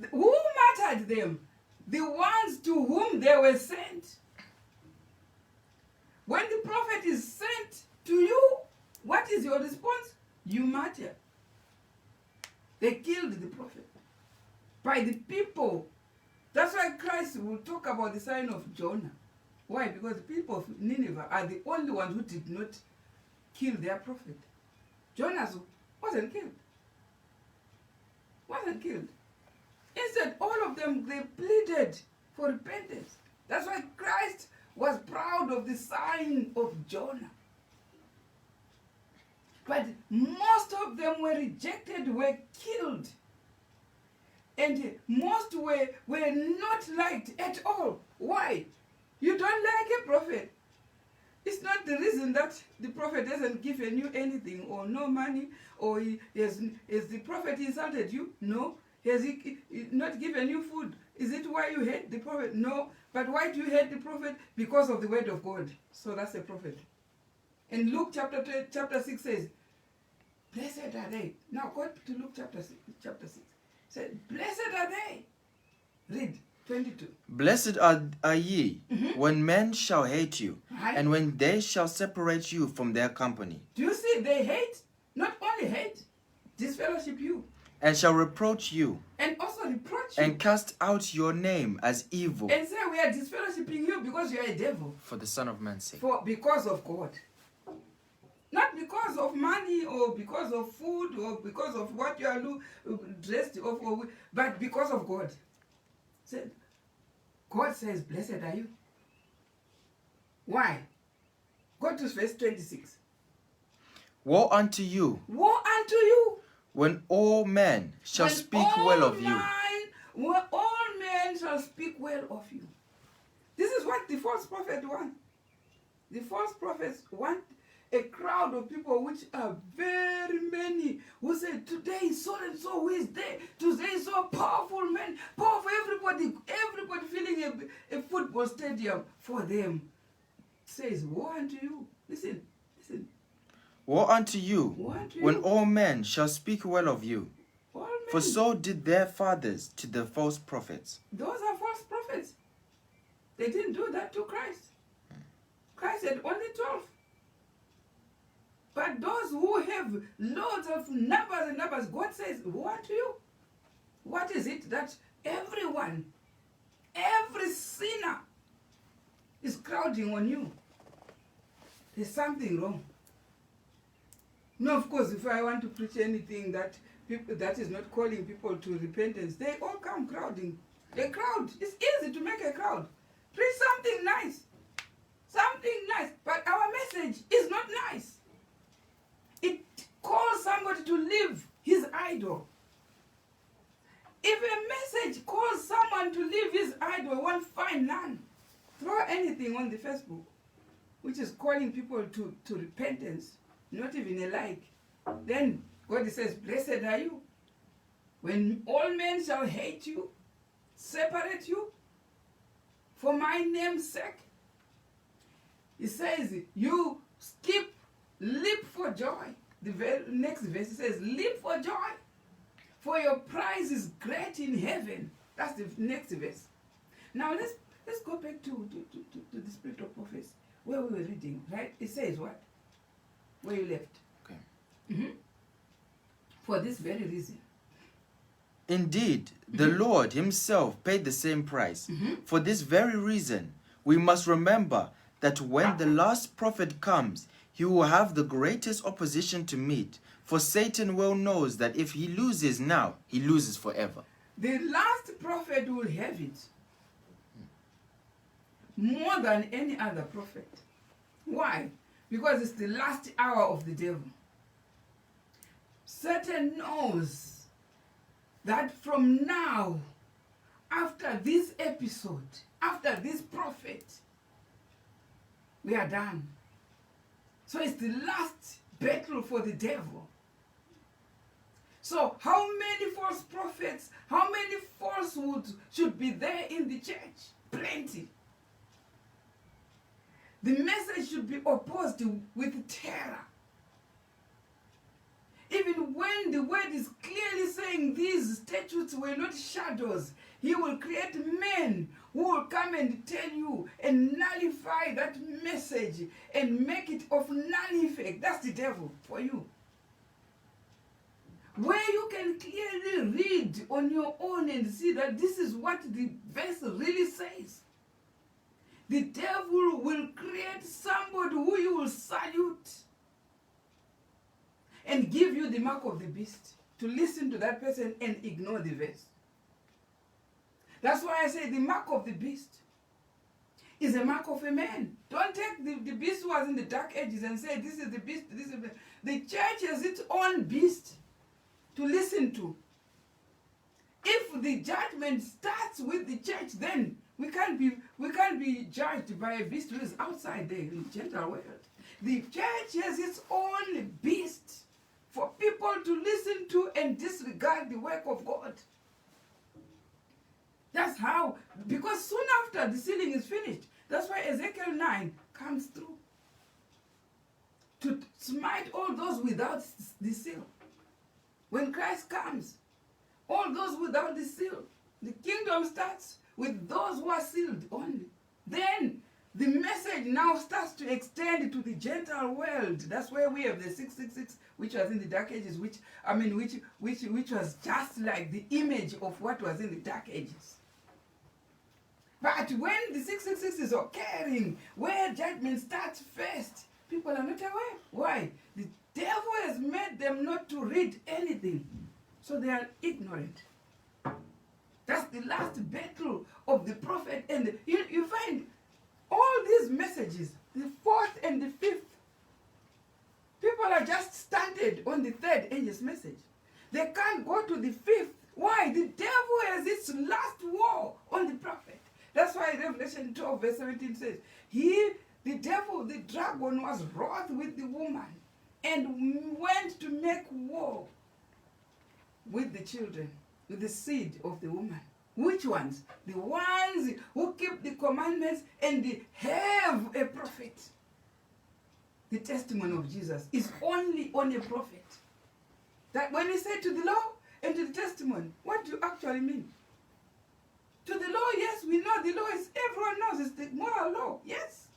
Who martyred them? The ones to whom they were sent. When the prophet is sent to you, what is your response? You martyr. They killed the prophet by the people. That's why Christ will talk about the sign of Jonah. Why? Because the people of Nineveh are the only ones who did not kill their prophet. Jonah wasn't killed. Wasn't killed. Instead, all of them, they pleaded for repentance. That's why Christ was proud of the sign of Jonah. But most of them were rejected, were killed. And most were not liked at all. Why? You don't like a prophet. It's not the reason that the prophet hasn't given you anything or no money, or has the prophet insulted you? No. Has he not given you food? Is it why you hate the prophet? No. But why do you hate the prophet? Because of the word of God. So that's a prophet. And Luke chapter 6 says, blessed are they. Now go to Luke chapter 6. Said, blessed are they. Read 22. Blessed are ye when men shall hate you, Right. and when they shall separate you from their company, Do you see? They hate, not only hate, disfellowship you, and shall reproach you, and also reproach you, and cast out your name as evil and say we are disfellowshipping you because you are a devil, for the Son of Man's sake. because of God. Not because of money or because of food or because of what you are dressed of, but because of God. Said, God says, blessed are you. Why? Go to verse 26. Woe unto you Woe unto you when all men shall when speak well of you. When all men shall speak well of you. This is what the false prophet want. The false prophets want a crowd of people, which are very many, who say, today so and so who is there. Today is so powerful, man. Powerful, everybody feeling a football stadium for them. Says, woe unto you. Listen. Woe unto you, Woe unto when you. all men shall speak well of you. All For men. so did their fathers to the false prophets. Those are false prophets. They didn't do that to Christ. Christ had only 12. But those who have loads of numbers and numbers, God says, woe unto you. What is it that everyone, every sinner is crowding on you? There's something wrong. No, of course, if I want to preach anything that is not calling people to repentance, they all come crowding. A crowd. It's easy to make a crowd. Preach something nice. Something nice. But our message is not nice. It calls somebody to leave his idol. If a message calls someone to leave his idol, I won't find none. Throw anything on the Facebook, which is calling people to repentance, not even a like. Then God says, blessed are you, when all men shall hate you, separate you, for my name's sake. He says, you leap for joy. The next verse says, leap for joy, for your prize is great in heaven. That's the next verse. Now let's go back to the spirit of prophecy, where we were reading, right? It says what? Where you left. Okay. Mm-hmm. For this very reason. Indeed, the Lord himself paid the same price. Mm-hmm. For this very reason, we must remember that when the last prophet comes, he will have the greatest opposition to meet. For Satan well knows that if he loses now, he loses forever. The last prophet will have it more than any other prophet. Why? Because it's the last hour of the devil. Satan knows that from now, after this episode, after this prophet, we are done. So it's the last battle for the devil. So how many false prophets, how many falsehoods should be there in the church? Plenty. The message should be opposed with terror. Even when the word is clearly saying these statutes were not shadows, he will create men who will come and tell you and nullify that message and make it of none effect. That's the devil for you. Where you can clearly read on your own and see that this is what the verse really says. The devil will create somebody who you will salute and give you the mark of the beast, to listen to that person and ignore the verse. That's why I say the mark of the beast is a mark of a man. Don't take the beast who was in the dark ages and say, this is the beast, this is the church has its own beast to listen to. If the judgment starts with the church, then we can't be judged by a beast who is outside there in the Gentile world. The church has its own beast for people to listen to and disregard the work of God. That's how, because soon after the sealing is finished, that's why Ezekiel 9 comes through. To smite all those without the seal. When Christ comes, all those without the seal, the kingdom starts with those who are sealed only. Then the message now starts to extend to the Gentile world. That's where we have the 666, which was in the dark ages, which was just like the image of what was in the dark ages. But when the 666 is occurring, where judgment starts first, people are not aware. Why? The devil has made them not to read anything. So they are ignorant. That's the last battle of the prophet. And you find all these messages, the fourth and the fifth, people are just stunted on the third angel's message. They can't go to the fifth. Why? The devil has its last war on the prophet. That's why Revelation 12 verse 17 says, the devil, the dragon, was wroth with the woman and went to make war with the children, with the seed of the woman. Which ones? The ones who keep the commandments and have a prophet. the testimony of Jesus is only on a prophet. That when we say to the law and to the testimony, what do you actually mean? To the law, yes, we know the law is, everyone knows it's the moral law, yes.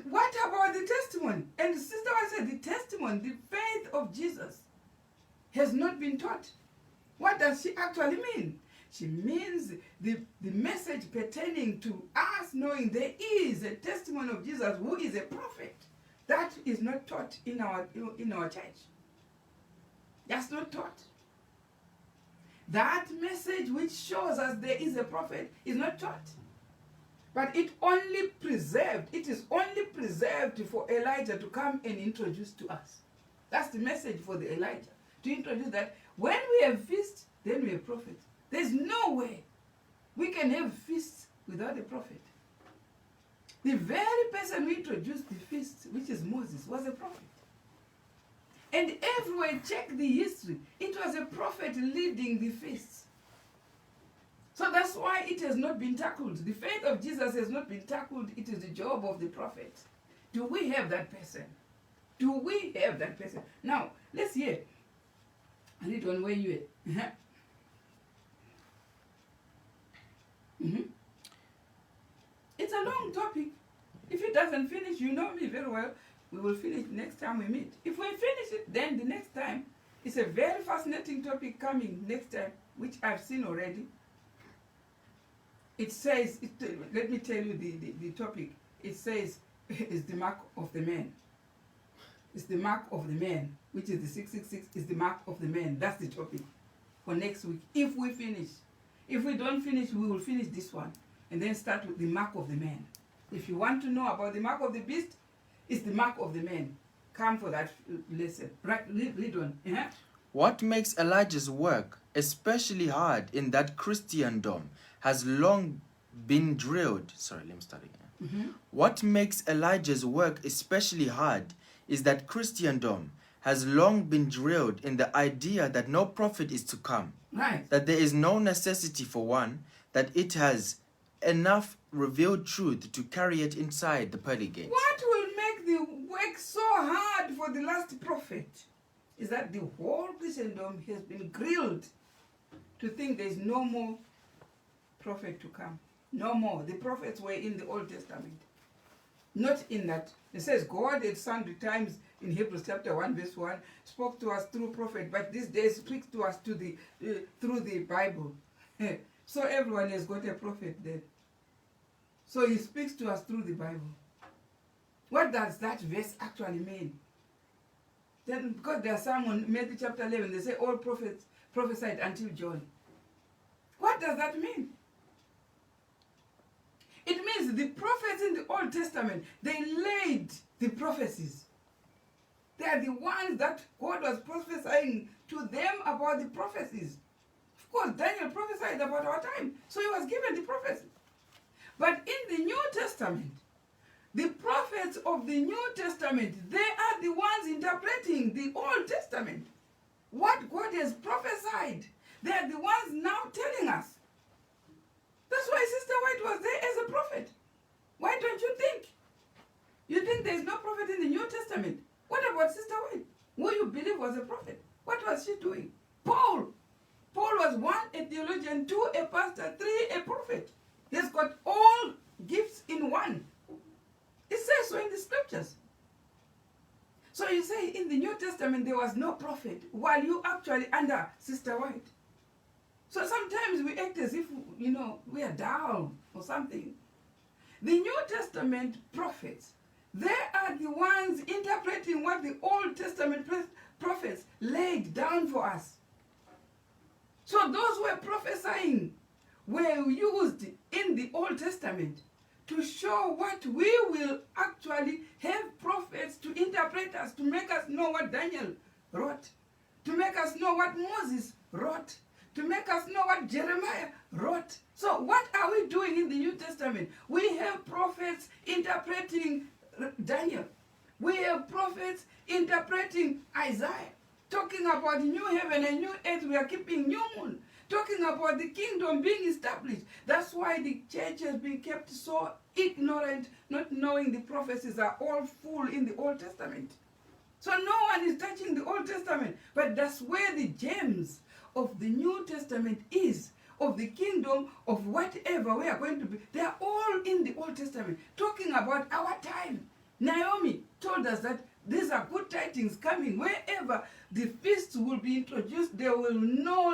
What about the testimony? And Sister I said the testimony, the faith of Jesus has not been taught. What does she actually mean? She means the message pertaining to us knowing there is a testimony of Jesus who is a prophet. That is not taught in our church. That's not taught. That message which shows us there is a prophet is not taught. But it is only preserved for Elijah to come and introduce to us. That's the message for the Elijah. To introduce that when we have feast, then we have prophet. There's no way we can have feasts without a prophet. The very person who introduced the feast, which is Moses, was a prophet. And everywhere, check the history, it was a prophet leading the feasts. So that's why it has not been tackled. The faith of Jesus has not been tackled. It is the job of the prophet. Do we have that person? Do we have that person? Now, let's hear. I read on where you are. It's a long topic. If it doesn't finish, you know me very well. We will finish next time we meet. If we finish it, then the next time, it's a very fascinating topic coming next time, which I've seen already. It says, let me tell you the topic. It says, it's the mark of the man. It's the mark of the man, which is the 666, is the mark of the man. That's the topic for next week. If we finish. If we don't finish, we will finish this one and then start with the mark of the man. If you want to know about the mark of the beast, it's the mark of the man. Come for that lesson. Right, read on. What makes Elijah's work especially hard in that Christendom has long been drilled. Sorry, let me start again. What makes Elijah's work especially hard is that Christendom has long been drilled in the idea that no prophet is to come. Right. That there is no necessity for one, that it has enough revealed truth to carry it inside the pearly gates. What will make the work so hard for the last prophet is that the whole Christendom has been grilled to think there is no more prophet to come. No more. The prophets were in the Old Testament. Not in that. It says God at sundry times in Hebrews chapter 1 verse 1 spoke to us through prophet, but these days speaks to us through the Bible. So everyone has got a prophet there. So he speaks to us through the Bible. What does that verse actually mean? Then, because there are some on Matthew chapter 11, they say all prophets prophesied until John. What does that mean? It means the prophets in the Old Testament, they laid the prophecies. They are the ones that God was prophesying to them about the prophecies. Of course, Daniel prophesied about our time, so he was given the prophecy. But in the New Testament, the prophets of the New Testament, they are the ones interpreting the Old Testament. What God has prophesied, they are the ones now telling us. That's why Sister White was there as a prophet. Why don't you think? You think there is no prophet in the New Testament? What about Sister White, who you believe was a prophet? What was she doing? Paul was 1, a theologian, 2, a pastor, 3, a prophet. He's got all gifts in one. It says so in the scriptures. So you say in the New Testament there was no prophet, while you actually under Sister White. So sometimes we act as if, we are down or something. The New Testament prophets, they are the ones interpreting what the Old Testament prophets laid down for us. So those who were prophesying were used in the Old Testament to show what we will actually have prophets to interpret us, to make us know what Daniel wrote, to make us know what Moses wrote, to make us know what Jeremiah wrote. So what are we doing in the New Testament? We have prophets interpreting Daniel. We have prophets interpreting Isaiah, talking about new heaven and new earth. We are keeping new moon, talking about the kingdom being established. That's why the church has been kept so ignorant, not knowing the prophecies are all full in the Old Testament. So no one is touching the Old Testament, but that's where the gems of the New Testament is, of the kingdom, of whatever we are going to be. They are all in the Old Testament, talking about our time. Naomi told us that these are good tidings coming. Wherever the feasts will be introduced, there will no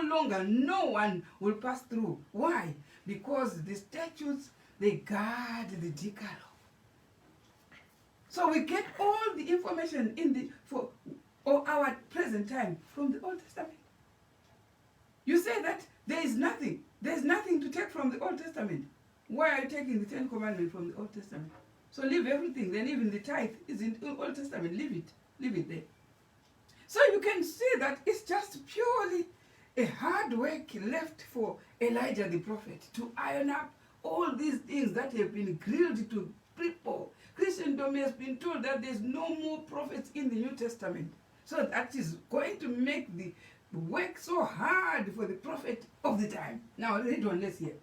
one will pass through. Why? Because the statutes, they guard the decalogue. So we get all the information for our present time from the Old Testament. You say that there's nothing to take from the Old Testament. Why are you taking the Ten Commandments from the Old Testament? So leave everything. Then even the tithe is in the Old Testament. Leave it there. So you can see that it's just purely a hard work left for Elijah the prophet to iron up all these things that have been grilled to people. Christendom has been told that there's no more prophets in the New Testament. So that is going to make the work so hard for the prophet of the time. Now read on, let's hear.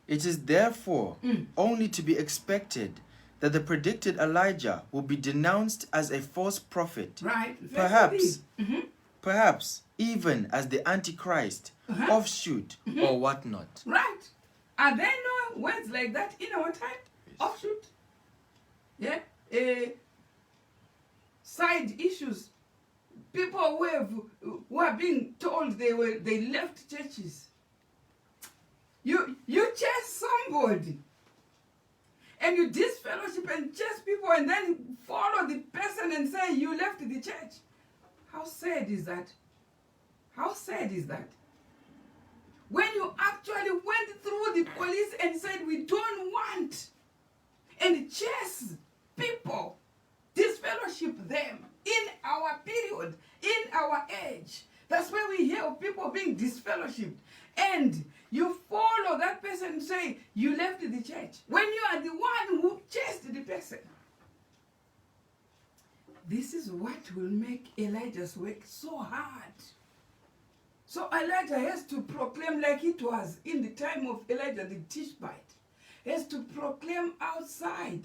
It is therefore only to be expected that the predicted Elijah will be denounced as a false prophet. Right. Perhaps even as the Antichrist, offshoot, or whatnot. Right. Are there no words like that in our time? Yes. Offshoot. Yeah. Side issues. People who are being told they left churches. You chase somebody and you disfellowship and chase people and then follow the person and say you left the church. How sad is that? How sad is that? When you actually went through the police and said we don't want, and chase people, disfellowship them in our period, in our age. That's where we hear of people being disfellowshipped. And you follow that person and say, you left the church, when you are the one who chased the person. This is what will make Elijah's work so hard. So Elijah has to proclaim, like it was in the time of Elijah the Tishbite, has to proclaim outside.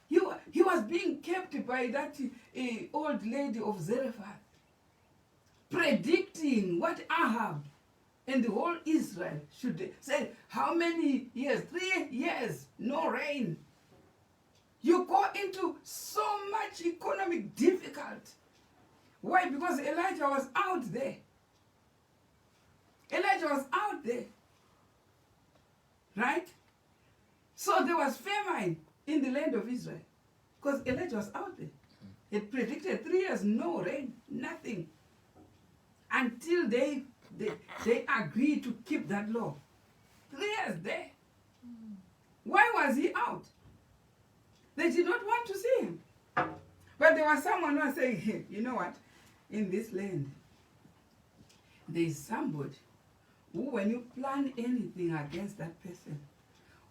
He was being kept by that old lady of Zarephath, predicting what Ahab and the whole Israel should say. How many years? 3 years, no rain. You go into so much economic difficulty. Why? Because Elijah was out there. Elijah was out there. Right? So there was famine in the land of Israel. Because Elijah was out there. He predicted 3 years, no rain, nothing. Until they agreed to keep that law. 3 years there. Why was he out? They did not want to see him. But there was someone who was saying, hey, you know what? In this land, there is somebody who, when you plan anything against that person,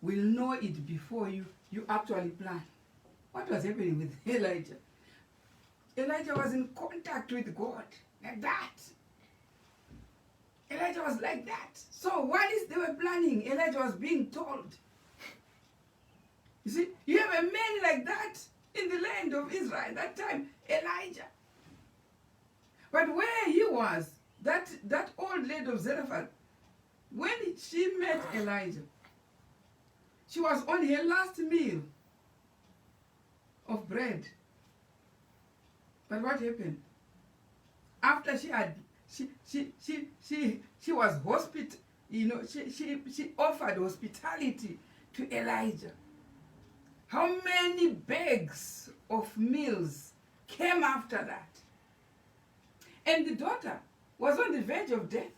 will know it before you actually plan. What was happening with Elijah? Elijah was in contact with God, like that. Elijah was like that. So while they were planning, Elijah was being told. You see, you have a man like that in the land of Israel that time, Elijah. But where he was, that old lady of Zarephath, when she met Elijah, she was on her last meal of bread. But what happened? After she had, she was she offered hospitality to Elijah. How many bags of meals came after that? And the daughter was on the verge of death.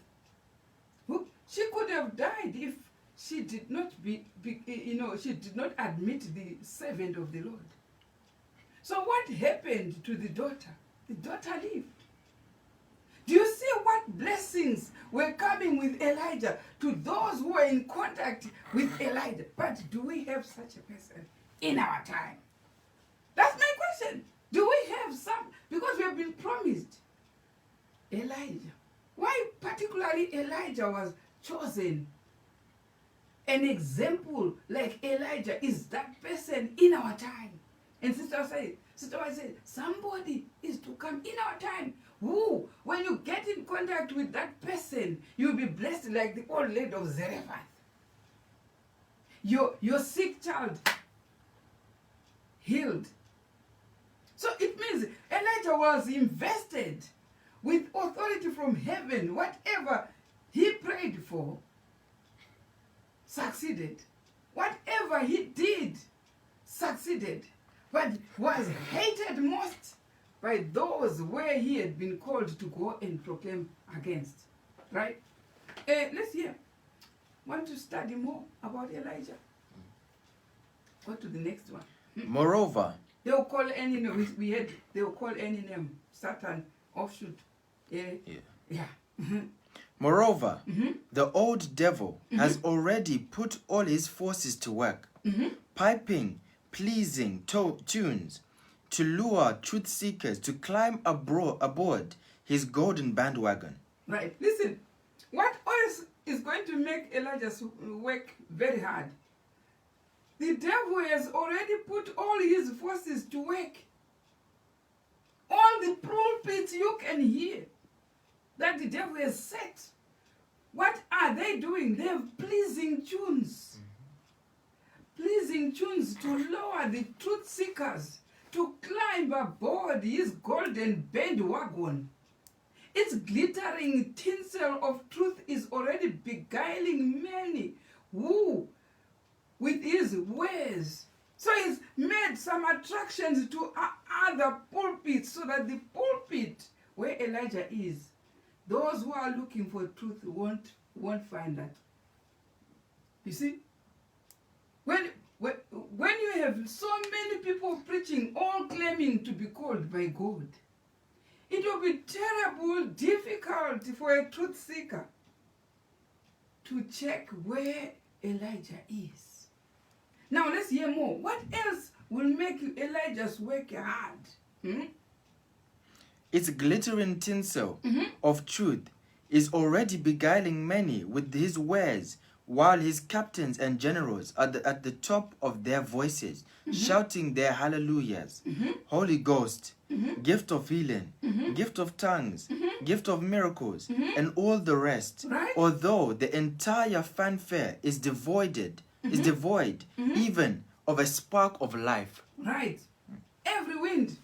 She could have died if she did not she did not admit the servant of the Lord. So what happened to the daughter? The daughter lived. Do you see what blessings were coming with Elijah to those who were in contact with Elijah? But do we have such a person in our time? That's my question. Do we have some? Because we have been promised. Elijah. Why particularly Elijah was chosen? An example like Elijah is that person in our time. And Sister White said, somebody is to come in our time. Who, when you get in contact with that person, you'll be blessed like the old lady of Zarephath. Your sick child healed. So it means Elijah was invested with authority from heaven. Whatever he prayed for succeeded. Whatever he did succeeded. But was hated most by those where he had been called to go and proclaim against. Right? Let's hear. Want to study more about Elijah? Go to the next one. Moreover, They will call any name. They will call any name. Satan, offshoot. Yeah. moreover, the old devil has already put all his forces to work, piping pleasing tunes to lure truth seekers to climb aboard his golden bandwagon. Right. Listen. What else is going to make Elijah work very hard? The devil has already put all his forces to work. All the pulpits you can hear that the devil has set. What are they doing? They have pleasing tunes. Pleasing tunes to lower the truth seekers to climb aboard his golden bandwagon. Its glittering tinsel of truth is already beguiling many who, with his ways. So he's made some attractions to other pulpits so that the pulpit where Elijah is, those who are looking for truth won't find that. You see? When you have so many people preaching, all claiming to be called by God, it will be terrible, difficult for a truth seeker to check where Elijah is. Now let's hear more. What else will make Elijah's work hard? Its glittering tinsel of truth is already beguiling many with his wares, while his captains and generals are at the top of their voices, shouting their hallelujahs. Holy Ghost, gift of healing, gift of tongues, gift of miracles, and all the rest. Right. Although the entire fanfare is devoid even of a spark of life. Right. Every wind.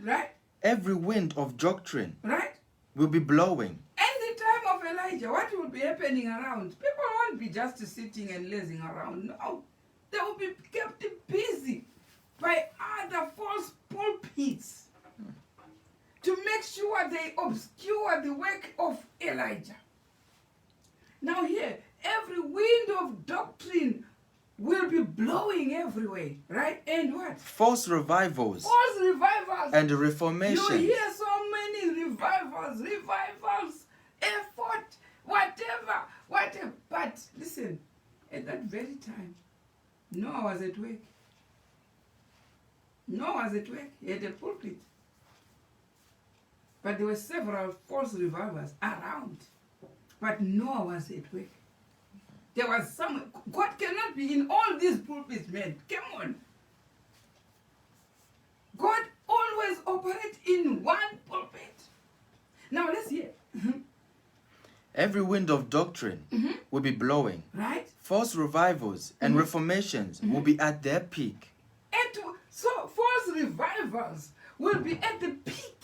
Right? Every wind of doctrine Right? will be blowing. At the time of Elijah, what will be happening around? People won't be just sitting and lazing around. No. They will be kept busy by other false pulpits to make sure they obscure the work of Elijah. Now here, every wind of doctrine will be blowing everywhere, right? And what? False revivals False revivals. and You reformation. hear so many revivals, effort, whatever. But listen, at that very time, Noah was at work. He had a pulpit. But there were several false revivals around. But Noah was at work. There was some. God cannot be in all these pulpits, man. Come on. God always operates in one pulpit. Now let's hear. Every wind of doctrine will be blowing. Right? False revivals and reformations will be at their peak. So false revivals will be at the peak.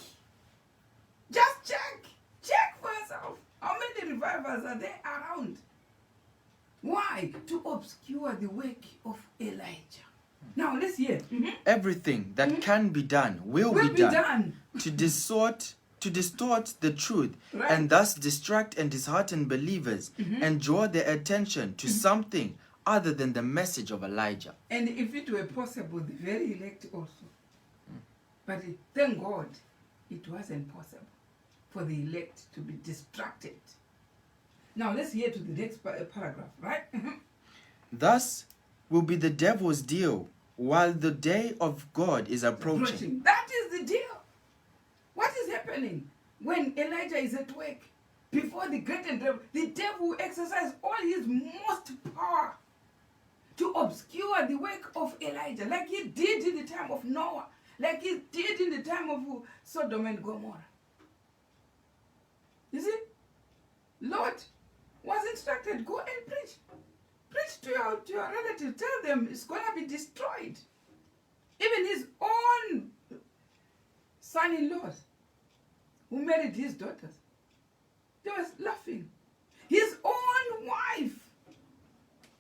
Just check for yourself. How many revivals are there around? Why? To obscure the work of Elijah. Now let's hear. Everything that can be done will be done to distort the truth, Right. and thus distract and dishearten believers and draw their attention to something other than the message of Elijah. And if it were possible, the very elect also. But thank God, it wasn't possible for the elect to be distracted. Now let's hear to the next paragraph, right? Thus will be the devil's deal while the day of God is approaching. That is the deal. What is happening? when Elijah is at work, before the great and the devil will exercise all his most power to obscure the work of Elijah, like he did in the time of Noah, like he did in the time of Sodom and Gomorrah. You see, Lot was instructed, go and preach. Preach to your relatives, tell them it's going to be destroyed. Even his own son-in-laws who married his daughters, they were laughing. His own wife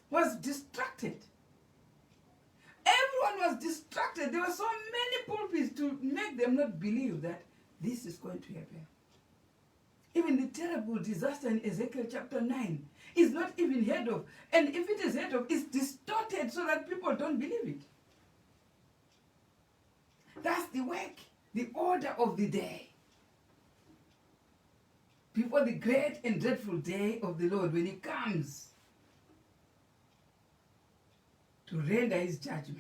was distracted. Everyone was distracted. There were so many pulpits to make them not believe that this is going to happen. Even the terrible disaster in Ezekiel chapter 9 is not even heard of. And if it is heard of, it's distorted so that people don't believe it. That's the work, the order of the day. Before the great and dreadful day of the Lord, when he comes to render his judgment.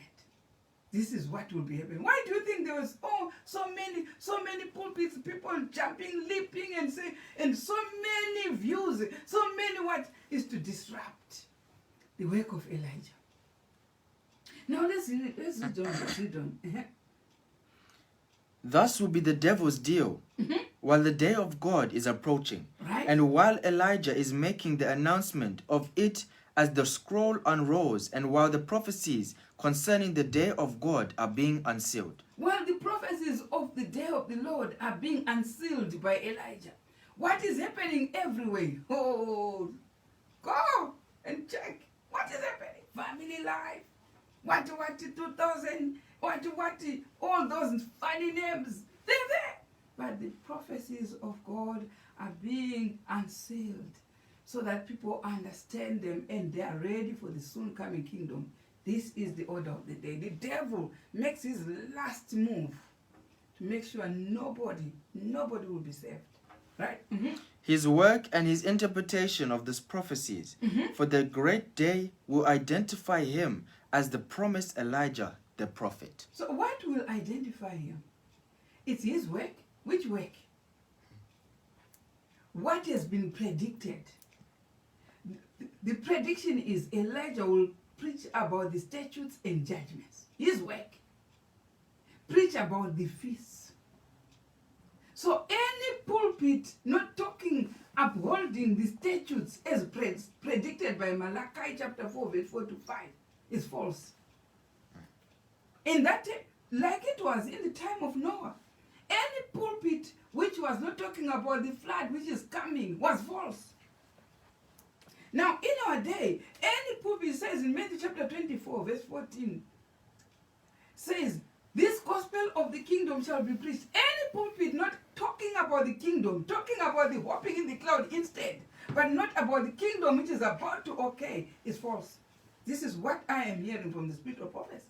This is what will be happening. Why do you think there was so many pulpits, people jumping, leaping, and saying, and so many views, so many what is to disrupt the work of Elijah. Now let's read on. Thus will be the devil's deal while the day of God is approaching, Right? and while Elijah is making the announcement of it as the scroll unrolls, and while the prophecies concerning the day of God are being unsealed. While the prophecies of the day of the Lord are being unsealed by Elijah, what is happening everywhere? Oh, go and check. What is happening? Family life. What 2000, what, all those funny names. They're there. But the prophecies of God are being unsealed so that people understand them and they are ready for the soon coming kingdom. This is the order of the day. The devil makes his last move to make sure nobody will be saved. Right? His work and his interpretation of these prophecies for the great day will identify him as the promised Elijah, the prophet. So what will identify him? It's his work. Which work? What has been predicted? The prediction is Elijah will preach about the statutes and judgments. His work. Preach about the feasts. So any pulpit not talking, upholding the statutes as predicted by Malachi chapter 4, verse 4 to 5 is false. In that, like it was in the time of Noah, any pulpit which was not talking about the flood which is coming was false. Now, in our day, any pulpit says in Matthew chapter 24, verse 14, says, this gospel of the kingdom shall be preached. Any pulpit not talking about the kingdom, talking about the hopping in the cloud instead, but not about the kingdom which is about to occur, is false. This is what I am hearing from the spirit of prophecy.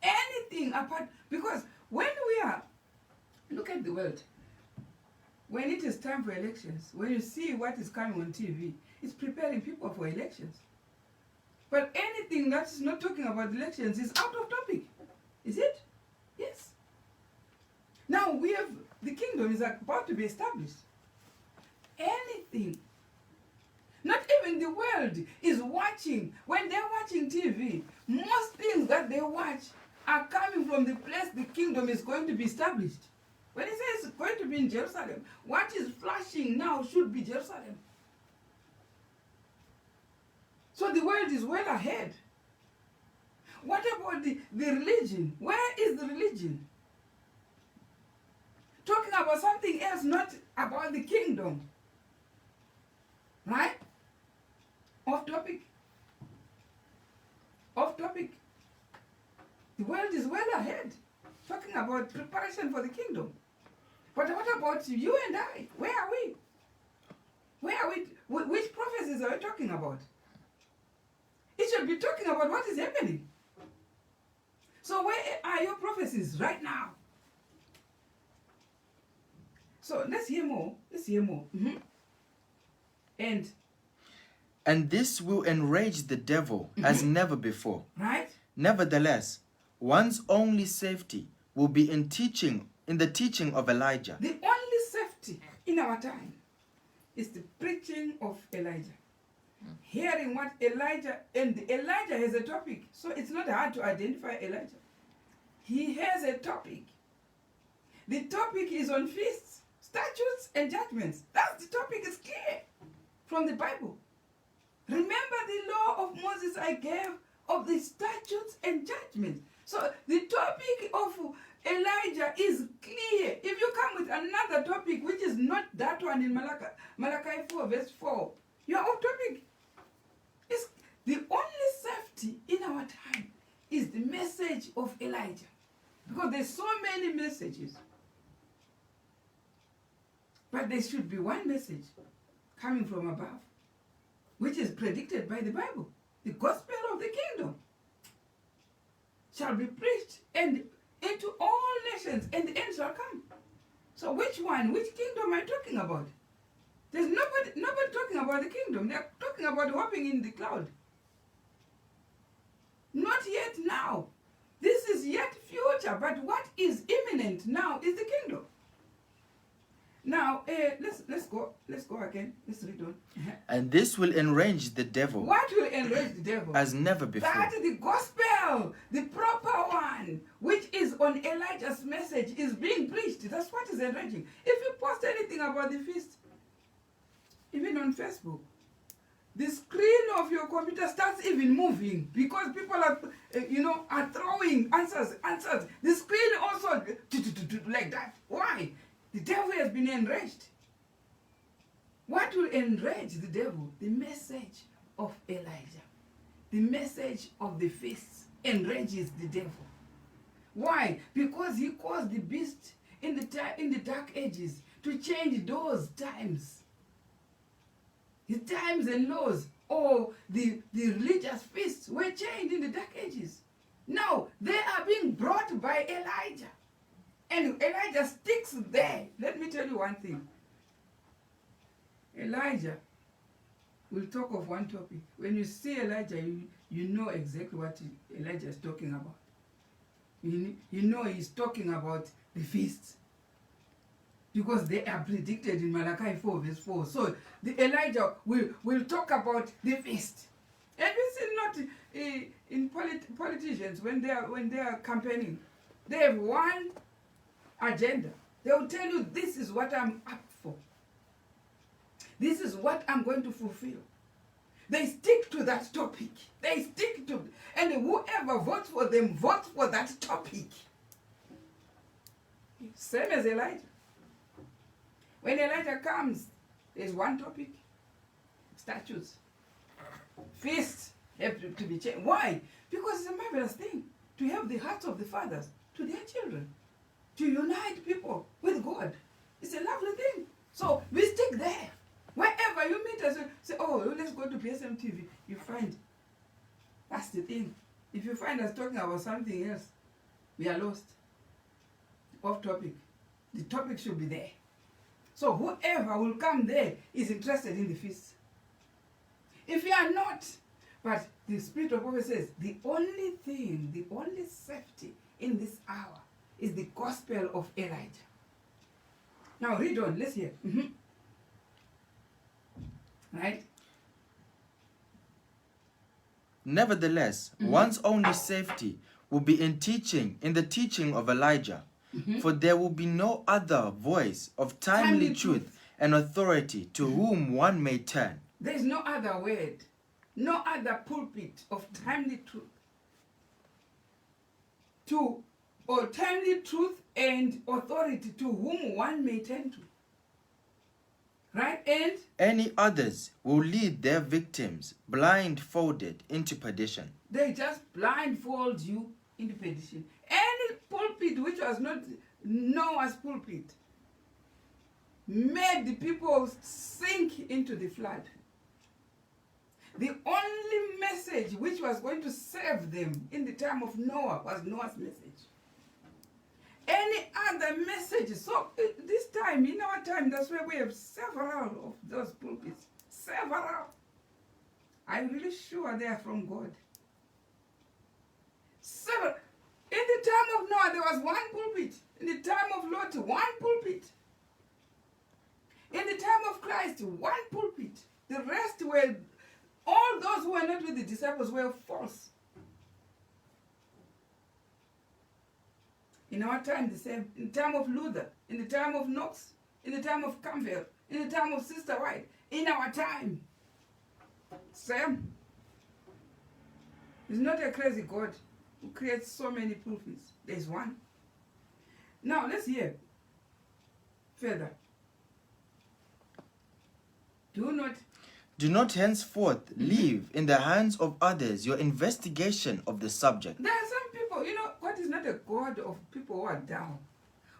Anything apart, because when we are, look at the world, when it is time for elections, when you see what is coming on TV, it's preparing people for elections. But anything that is not talking about elections is out of topic. Is it? Yes. Now we have, the kingdom is about to be established. Anything. Not even the world is watching. When they're watching TV, most things that they watch are coming from the place the kingdom is going to be established. When it says it's going to be in Jerusalem, what is flashing now should be Jerusalem. So the world is well ahead. What about the religion? Where is the religion? Talking about something else, not about the kingdom. Right? Off topic. Off topic. The world is well ahead. Talking about preparation for the kingdom. But what about you and I? Where are we? Where are we? Which prophecies are we talking about? It should be talking about what is happening. So where are your prophecies right now? So let's hear more. Let's hear more. And this will enrage the devil as never before. Right? Nevertheless, one's only safety will be in the teaching of Elijah. The only safety our time is the preaching of Elijah. Hearing what Elijah, and Elijah has a topic, so it's not hard to identify Elijah. He has a topic. The topic is on feasts, statutes, and judgments. That's the topic, is clear from the Bible. Remember the law of Moses I gave of the statutes and judgments. So the topic of Elijah is clear. If you come with another topic which is not that one in Malachi 4 verse 4, you are off topic. It's the only safety in our time is the message of Elijah. Because there's so many messages. But there should be one message coming from above, which is predicted by the Bible. The gospel of the kingdom shall be preached and into all nations, and the end shall come. So which one, which kingdom am I talking about? There's nobody talking about the kingdom. They're talking about hopping in the cloud. Not yet now. This is yet future, but what is imminent now is the kingdom. Now, let's go again. Let's read on. And this will enrage the devil What will enrage the devil? as never before. That the gospel, the proper one, which is on Elijah's message, is being preached. That's what is enraging. If you post anything about the feast, even on Facebook, the screen of your computer starts even moving because people are, are throwing answers. The screen also like that. Why? The devil has been enraged. What will enrage the devil? The message of Elijah. The message of the feast enrages the devil. Why? Because he caused the beast in the dark ages to change those times. The times and laws or the religious feasts were changed in the dark ages. Now they are being brought by Elijah. And Elijah sticks there. Let me tell you one thing. Elijah will talk of one topic. When you see Elijah, you know exactly what Elijah is talking about. You know he's talking about the feast. Because they are predicted in Malachi 4 verse 4. So the Elijah will talk about the feast. And you see not in politicians when they are campaigning, they have one agenda. They will tell you, this is what I'm up for. This is what I'm going to fulfill. They stick to that topic. They stick to, and whoever votes for them votes for that topic. Same as Elijah. When Elijah comes, there's one topic. Statutes. Feasts have to be changed. Why? Because it's a marvelous thing to have the hearts of the fathers to their children. To unite people with God. It's a lovely thing. So we stick there. Wherever you meet us, say, oh, let's go to PSM TV. You find. That's the thing. If you find us talking about something else, we are lost. Off topic. The topic should be there. So whoever will come there is interested in the feast. If you are not, but the Spirit of prophecy says, the only thing, the only safety in this hour is the gospel of Elijah. Now read on, let's hear. Right? Nevertheless, one's only safety will be in the teaching of Elijah. For there will be no other voice of timely truth and authority to whom one may turn. There is no other word, no other pulpit of timely truth. Or timely truth and authority to whom one may turn to. Right? And any others will lead their victims blindfolded into perdition. They just blindfold you into perdition. Any pulpit which was not Noah's pulpit made the people sink into the flood. The only message which was going to save them in the time of Noah was Noah's message. Any other message, so this time, in our time, that's where we have several of those pulpits. Several. I'm really sure they are from God. Several. In the time of Noah, there was one pulpit. In the time of Lot, one pulpit. In Christ, one pulpit. The rest were, all those who were not with the disciples were false. In our time, the same. In the time of Luther, in the time of Knox, in the time of Campbell, in the time of Sister White, in our time, same. It's not a crazy God who creates so many pulpits. There's one. Now, let's hear further. Do not henceforth leave in the hands of others your investigation of the subject. There are some people, God is not a God of people who are down,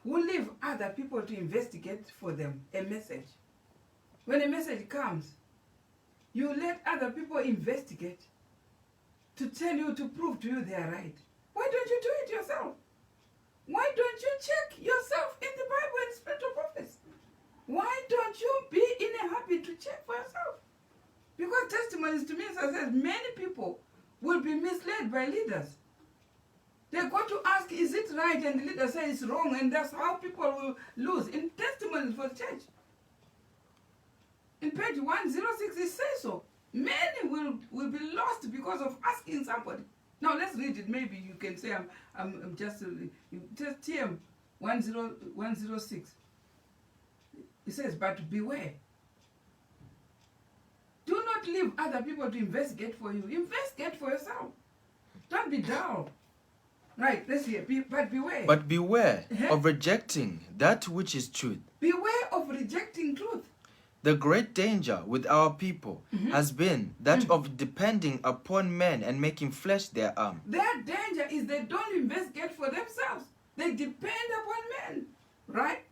who leave other people to investigate for them a message. When a message comes, you let other people investigate to tell you, to prove to you they are right. Why don't you do it yourself? Why don't you check yourself in the Bible and Spirit of Prophecy? Why don't you be in a habit to check for yourself? Because testimonies to me says many people will be misled by leaders. They go to ask, is it right? And the leader says it's wrong, and that's how people will lose. In testimonies for the church, in page 106, it says so. Many will be lost because of asking somebody. Now let's read it. Maybe you can say I'm just TM 106. It says, but beware. Do not leave other people to investigate for you. Investigate for yourself. Don't be dull. Right, let's hear. But beware. But beware of rejecting that which is truth. Beware of rejecting truth. The great danger with our people has been that of depending upon men and making flesh their arm. Their danger is they don't investigate for themselves. They depend upon men. Right?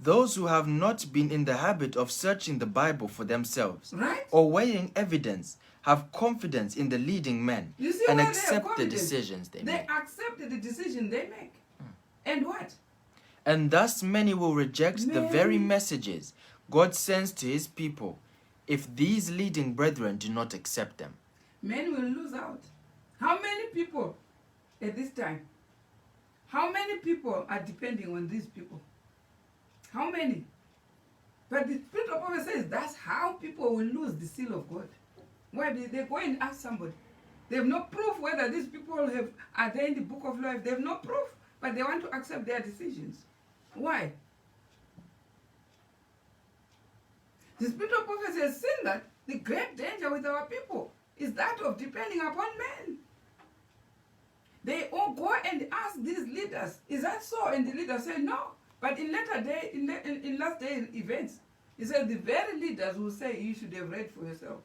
Those who have not been in the habit of searching the Bible for themselves, right, or weighing evidence, have confidence in the leading men and accept the decisions they make. They accept the decision they make. And what? And thus many will reject the very messages God sends to his people if these leading brethren do not accept them. Men will lose out. How many people at this time? How many people are depending on these people? How many? But the Spirit of Prophecy says that's how people will lose the seal of God. Why did they go and ask somebody? They have no proof whether these people are there in the book of life. They have no proof, but they want to accept their decisions. Why? The Spirit of Prophecy has seen that the great danger with our people is that of depending upon men. They all go and ask these leaders, is that so? And the leaders say no. But in later day, in last day events, he said the very leaders will say you should have read for yourself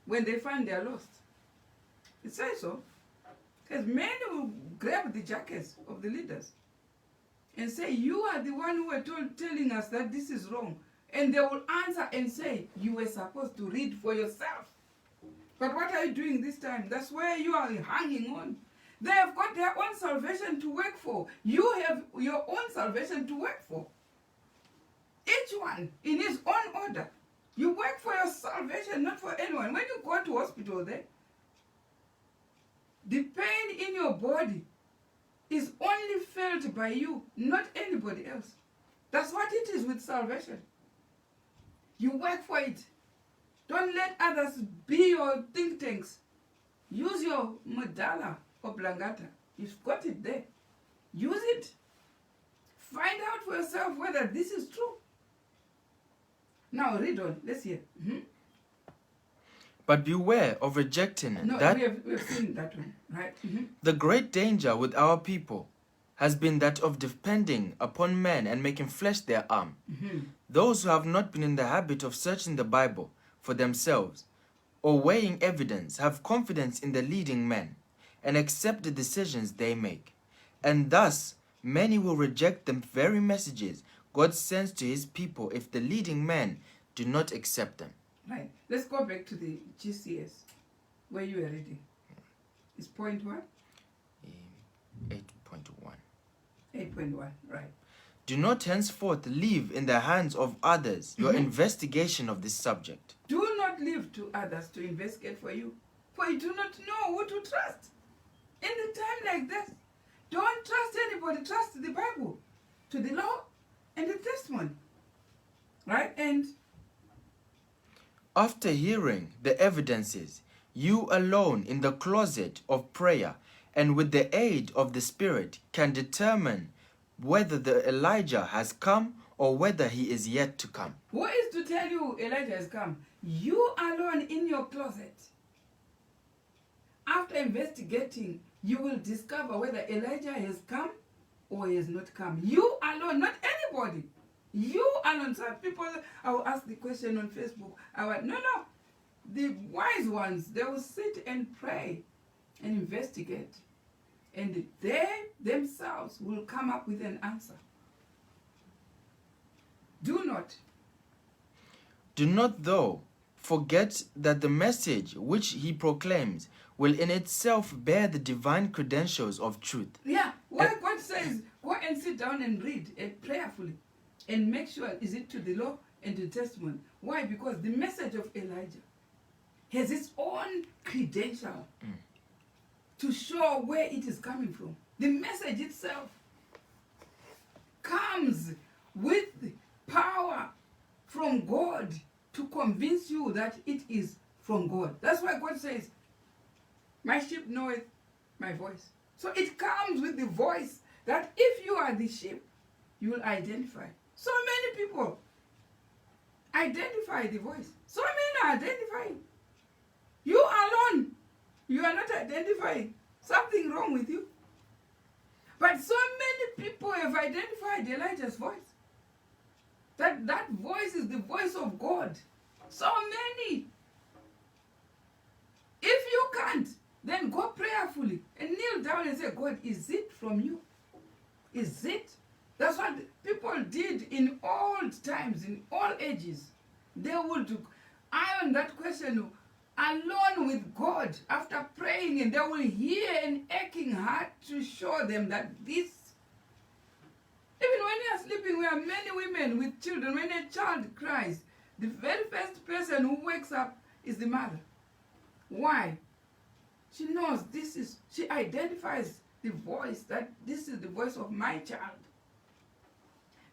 when they find they are lost. It says so. Because many will grab the jackets of the leaders and say, you are the one who were telling us that this is wrong. And they will answer and say, you were supposed to read for yourself. But what are you doing this time? That's where you are hanging on. They have got their own salvation to work for. You have your own salvation to work for. Each one in his own order. You work for your salvation, not for anyone. When you go to hospital there, the pain in your body is only felt by you, not anybody else. That's what it is with salvation. You work for it. Don't let others be your think tanks. Use your medalla or blangata. You've got it there. Use it. Find out for yourself whether this is true. Now read on. Let's hear. But beware of rejecting No, that. we have seen that one, right? The great danger with our people has been that of depending upon men and making flesh their arm. Those who have not been in the habit of searching the Bible for themselves or weighing evidence have confidence in the leading men and accept the decisions they make. And thus, many will reject the very messages God sends to his people if the leading men do not accept them. Right. Let's go back to the GCS where you were reading. It's point what? 8.1. 8.1, right. Do not henceforth leave in the hands of others your investigation of this subject. Do not leave to others to investigate for you, for you do not know who to trust. In a time like this, don't trust anybody. Trust the Bible, to the law and the testimony. Right? And After hearing the evidences, you alone in the closet of prayer and with the aid of the Spirit can determine whether the Elijah has come or whether he is yet to come. Who is to tell you Elijah has come? You alone in your closet. After investigating, you will discover whether Elijah has come or he has not come. You alone, not anybody. You alone. Some people, I will ask the question on Facebook. No. The wise ones, they will sit and pray and investigate. And they themselves will come up with an answer. Do not, though, forget that the message which he proclaims will in itself bear the divine credentials of truth. Yeah, what God says, go and sit down and read it prayerfully and make sure, is it to the law and to the testament? Why? Because the message of Elijah has its own credential to show where it is coming from. The message itself comes with power from God to convince you that it is from God. That's why God says, my sheep knoweth my voice. So it comes with the voice that if you are the sheep, you will identify. So many people identify the voice. So many are identifying. You alone, you are not identifying. Something wrong with you. But so many people have identified Elijah's voice. That voice is the voice of God. So many. If you can't, then go prayerfully and kneel down and say, God, is it from you? Is it? That's what people did in old times, in all ages. They would iron that question alone with God after praying, and they will hear an aching heart to show them that this. Even when you are sleeping, we have many women with children. When a child cries, the very first person who wakes up is the mother. Why? She knows she identifies the voice, that this is the voice of my child.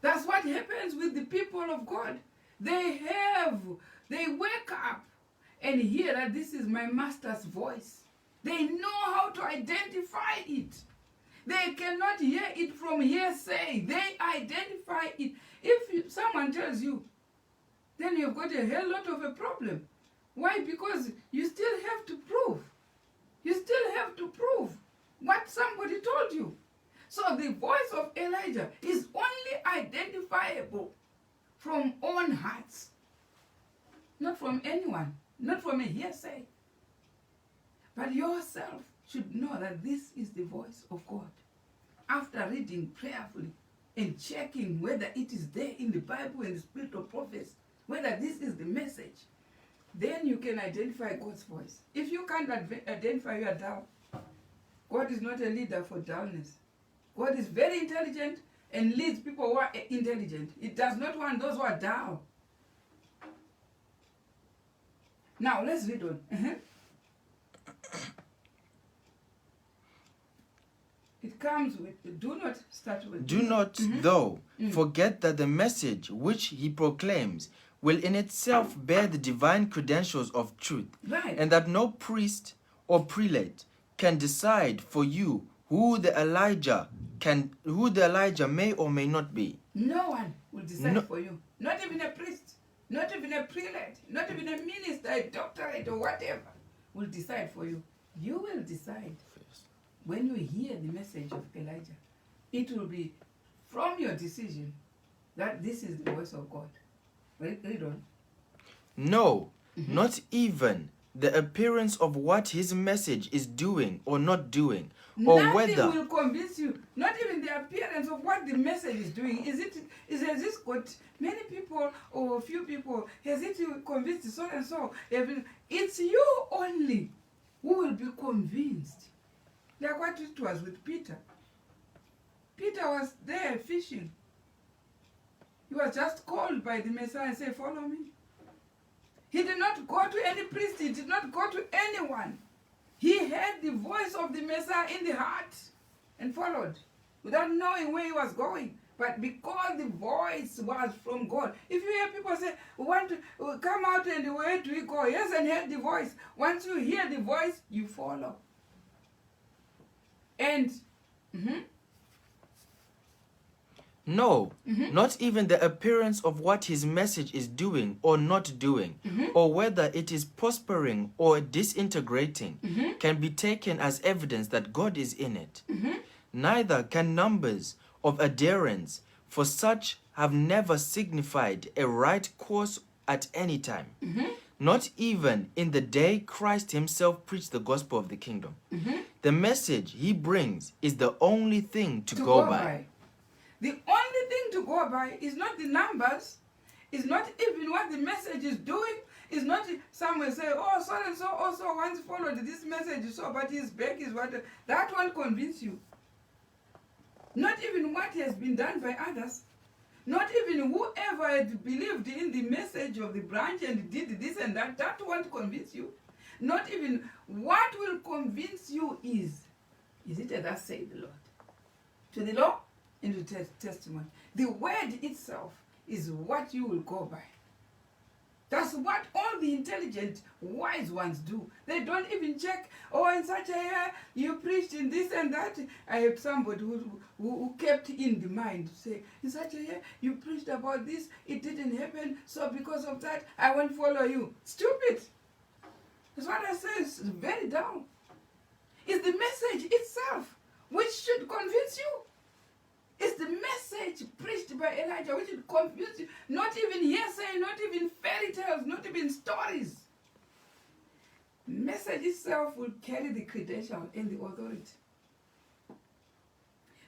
That's what happens with the people of God. They wake up and hear that this is my master's voice. They know how to identify it. They cannot hear it from hearsay. They identify it. If someone tells you, then you've got a hell lot of a problem. Why? Because you still have to prove. You still have to prove what somebody told you. So the voice of Elijah is only identifiable from own hearts. Not from anyone. Not from a hearsay. But yourself should know that this is the voice of God. After reading prayerfully and checking whether it is there in the Bible and the spirit of prophets, whether this is the message, then you can identify God's voice. If you can't identify, you are dull. God is not a leader for dullness. God is very intelligent and leads people who are intelligent. He does not want those who are dull. Now, let's read on. It comes with, do not start with. Do not, though, forget that the message which he proclaims will in itself bear the divine credentials of truth. Right. And that no priest or prelate can decide for you who the Elijah may or may not be. No one will decide for you. Not even a priest, not even a prelate, not even a minister, a doctorate or whatever will decide for you. You will decide when you hear the message of Elijah. It will be from your decision that this is the voice of God. Read on. No, not even the appearance of what his message is doing or not doing, or Nothing whether will convince you. Not even the appearance of what the message is doing. Has this got many people or a few people? Has it convinced so and so? It's you only who will be convinced. Like what it was with Peter. Peter was there fishing. He was just called by the Messiah and said, follow me. He did not go to any priest. He did not go to anyone. He heard the voice of the Messiah in the heart and followed without knowing where he was going. But because the voice was from God. If you hear people say, we want to come out and where do we go? He hasn't heard the voice. Once you hear the voice, you follow. And No, not even the appearance of what his message is doing or not doing, or whether it is prospering or disintegrating, can be taken as evidence that God is in it. Neither can numbers of adherents, for such have never signified a right course at any time. Not even in the day Christ himself preached the gospel of the kingdom. The message he brings is the only thing to go by. The only thing to go by is not the numbers, is not even what the message is doing, is not someone say, oh, so and so also once followed this message, so but his back is what. That won't convince you. Not even what has been done by others. Not even whoever had believed in the message of the branch and did this and that, that won't convince you. Not even what will convince you is it a thus saith the Lord? To the law and to testimony. The word itself is what you will go by. That's what all the intelligent, wise ones do. They don't even check, oh, in such a year, you preached in this and that. I have somebody who kept in the mind, say, in such a year, you preached about this, it didn't happen, so because of that, I won't follow you. Stupid. That's what I say, it's very dumb. It's the message itself which should convince you. It's the message preached by Elijah which should confuse you. Not even hearsay, not even fairy tales, not even stories. Message itself will carry the credential and the authority.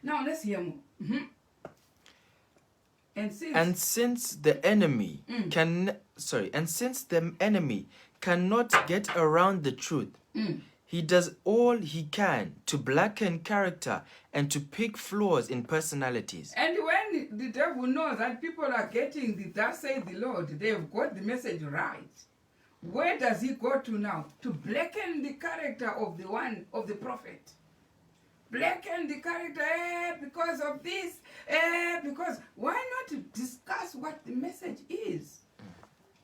Now let's hear more. And since the enemy cannot get around the truth, he does all he can to blacken character and to pick flaws in personalities. And when the devil knows that people are getting the thus saith the Lord, they've got the message right, where does he go to now? To blacken the character of the prophet. Blacken the character because of this, because why not to discuss what the message is?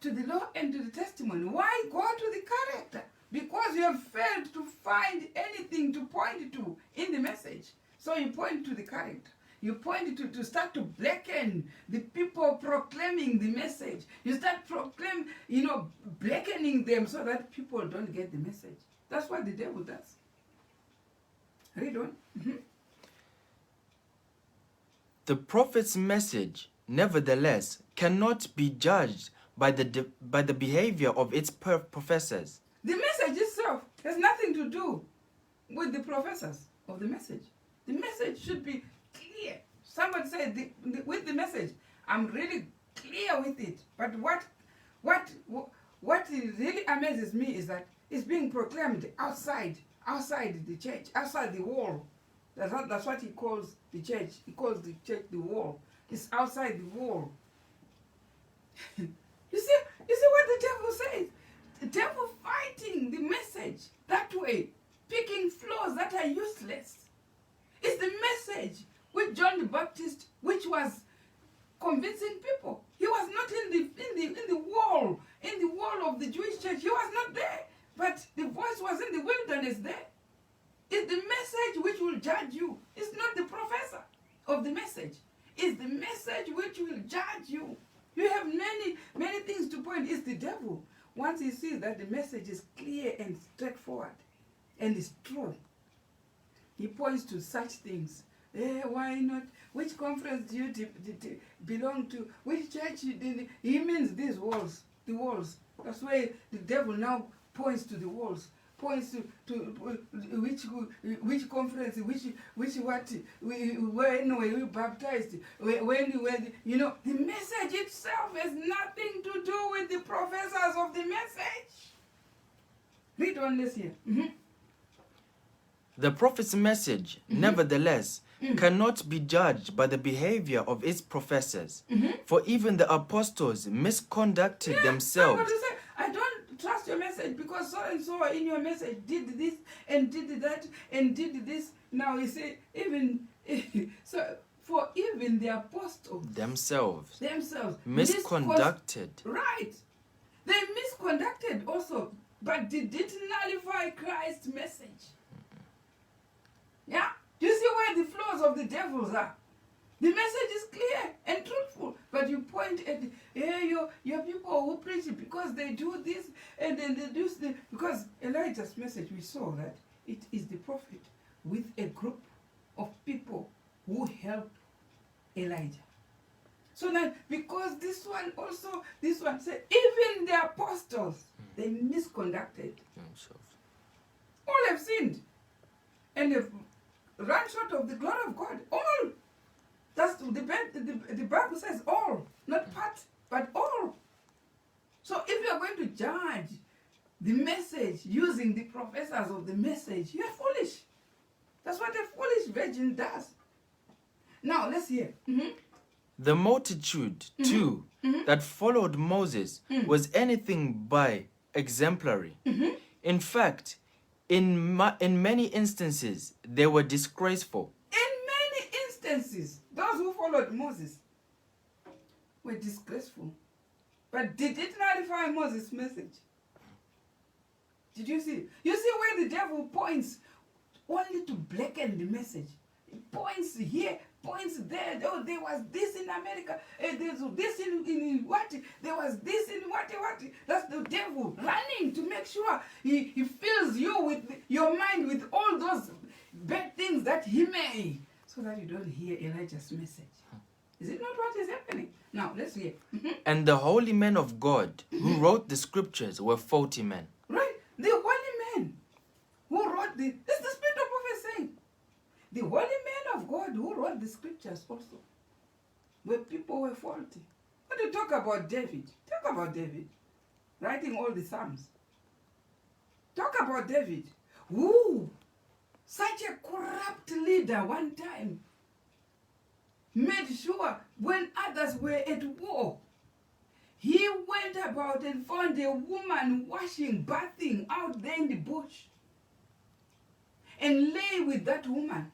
To the law and to the testimony. Why go to the character? Because you have failed to find anything to point to in the message. So you point to the character. You point to start to blacken the people proclaiming the message. You start blackening them so that people don't get the message. That's what the devil does. Read on. The prophet's message, nevertheless, cannot be judged by the behavior of its professors. The message itself has nothing to do with the professors of the message. The message should be clear. Somebody said, with the message, I'm really clear with it. But what really amazes me is that it's being proclaimed outside the church, outside the wall. That's what he calls the church. He calls the church the wall. It's outside the wall. You see what the devil says? The devil fighting the message that way, picking flaws that are useless. It's the message with John the Baptist, which was convincing people. He was not in the wall of the Jewish church. He was not there, but the voice was in the wilderness there. It's the message which will judge you. It's not the professor of the message. It's the message which will judge you. You have many things to point. It's the devil. Once he sees that the message is clear and straightforward and is true, he points to such things. Why not? Which conference do you belong to? Which church? He means these walls, the walls. That's why the devil now points to the walls. Points to which conference, which what, when were you baptized, when the message itself has nothing to do with the professors of the message. Read on this here. The prophet's message, nevertheless, cannot be judged by the behavior of its professors, for even the apostles misconducted themselves. Say, I don't trust your message because so and so in your message did this and did that and did this. Now you see, even so For even the apostles themselves themselves misconducted. Right. They misconducted also, but they didn't nullify Christ's message. Yeah? Do you see where the flaws of the devils are? The message is clear and truthful, but you point at your people who preach it because they do this and then they do this. Because Elijah's message, we saw that it is the prophet with a group of people who help Elijah. So that because this one said, even the apostles, they misconducted. Themselves. All have sinned. And they've run short of the glory of God. All. That's the Bible says all. Not part, but all. So if you are going to judge the message using the professors of the message, you are foolish. That's what a foolish virgin does. Now, let's hear. The multitude, too, that followed Moses was anything but exemplary. In fact, in many instances, they were disgraceful. In many instances, those who followed Moses were disgraceful. But did it nullify Moses' message? Did you see? You see where the devil points only to blacken the message. He points here, points there. Oh, there was this in America. There's this in what? There was this in what? That's the devil running to make sure he fills you with your mind with all those bad things that he may, so that you don't hear Elijah's message. Is it not what is happening? Now, let's hear. And the holy men of God who wrote the scriptures were faulty men. Right? The holy men who wrote this is the spirit of prophecy saying. The holy men of God who wrote the scriptures also, where people were faulty. When you talk about David, writing all the Psalms. Talk about David, who, such a corrupt leader one time, made sure when others were at war, he went about and found a woman bathing out there in the bush, and lay with that woman,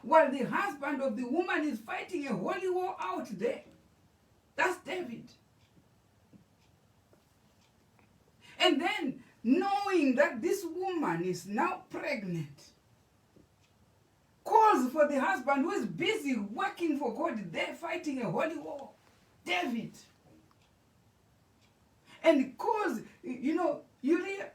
while the husband of the woman is fighting a holy war out there. That's David. And then, knowing that this woman is now pregnant, calls for the husband who is busy working for God there fighting a holy war, David. And calls, Uriah,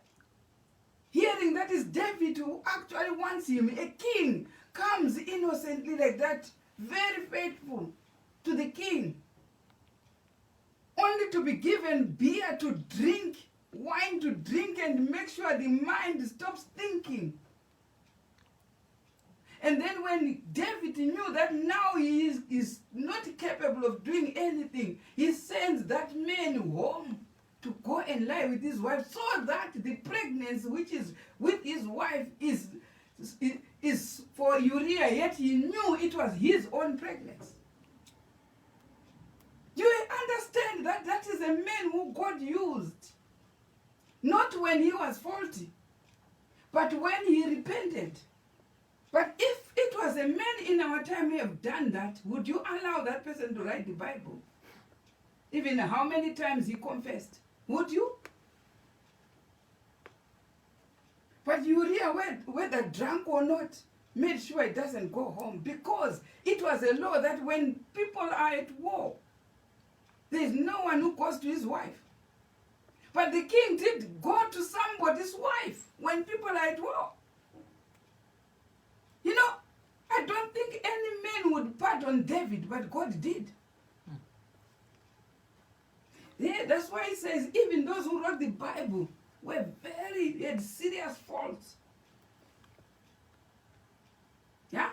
hearing that is David who actually wants him, a king, comes innocently like that, very faithful to the king, only to be given beer to drink, wine to drink, and make sure the mind stops thinking. And then when David knew that now he is not capable of doing anything, he sends that man home to go and lie with his wife, so that the pregnancy which is with his wife is for Uriah, yet he knew it was his own pregnancy. Do you understand that that is a man who God used? Not when he was faulty, but when he repented. But if it was a man in our time who have done that, would you allow that person to write the Bible? Even how many times he confessed? Would you? But Uriah, whether drunk or not, made sure he doesn't go home, because it was a law that when people are at war, there is no one who goes to his wife. But the king did go to somebody's wife when people are at war. I don't think any man would pardon David, but God did. Yeah, that's why he says even those who wrote the Bible had serious faults. Yeah?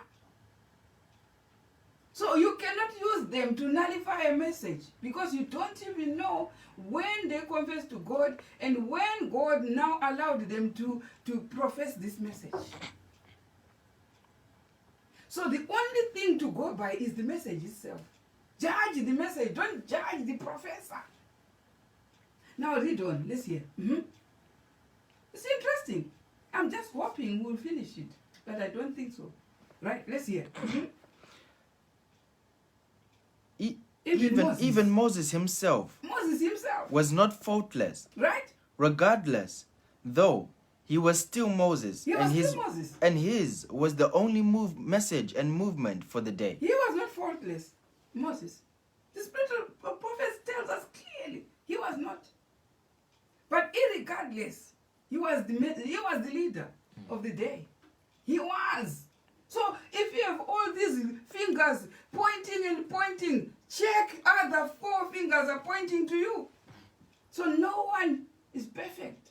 So you cannot use them to nullify a message, because you don't even know when they confess to God and when God now allowed them to profess this message. So the only thing to go by is the message itself. Judge the message, don't judge the professor. Now read on, let's hear. It's interesting. I'm just hoping we'll finish it, but I don't think so. Right, let's hear. Even Moses himself Moses himself, was not faultless, right? regardless, though he was still Moses, He was still Moses. and his was the only message and movement for the day. He was not faultless, Moses. The Spirit of prophets tells us clearly he was not. But irregardless, he was the leader of the day. He was. So if you have all these fingers pointing and pointing, check other 4 fingers are pointing to you. So no one is perfect.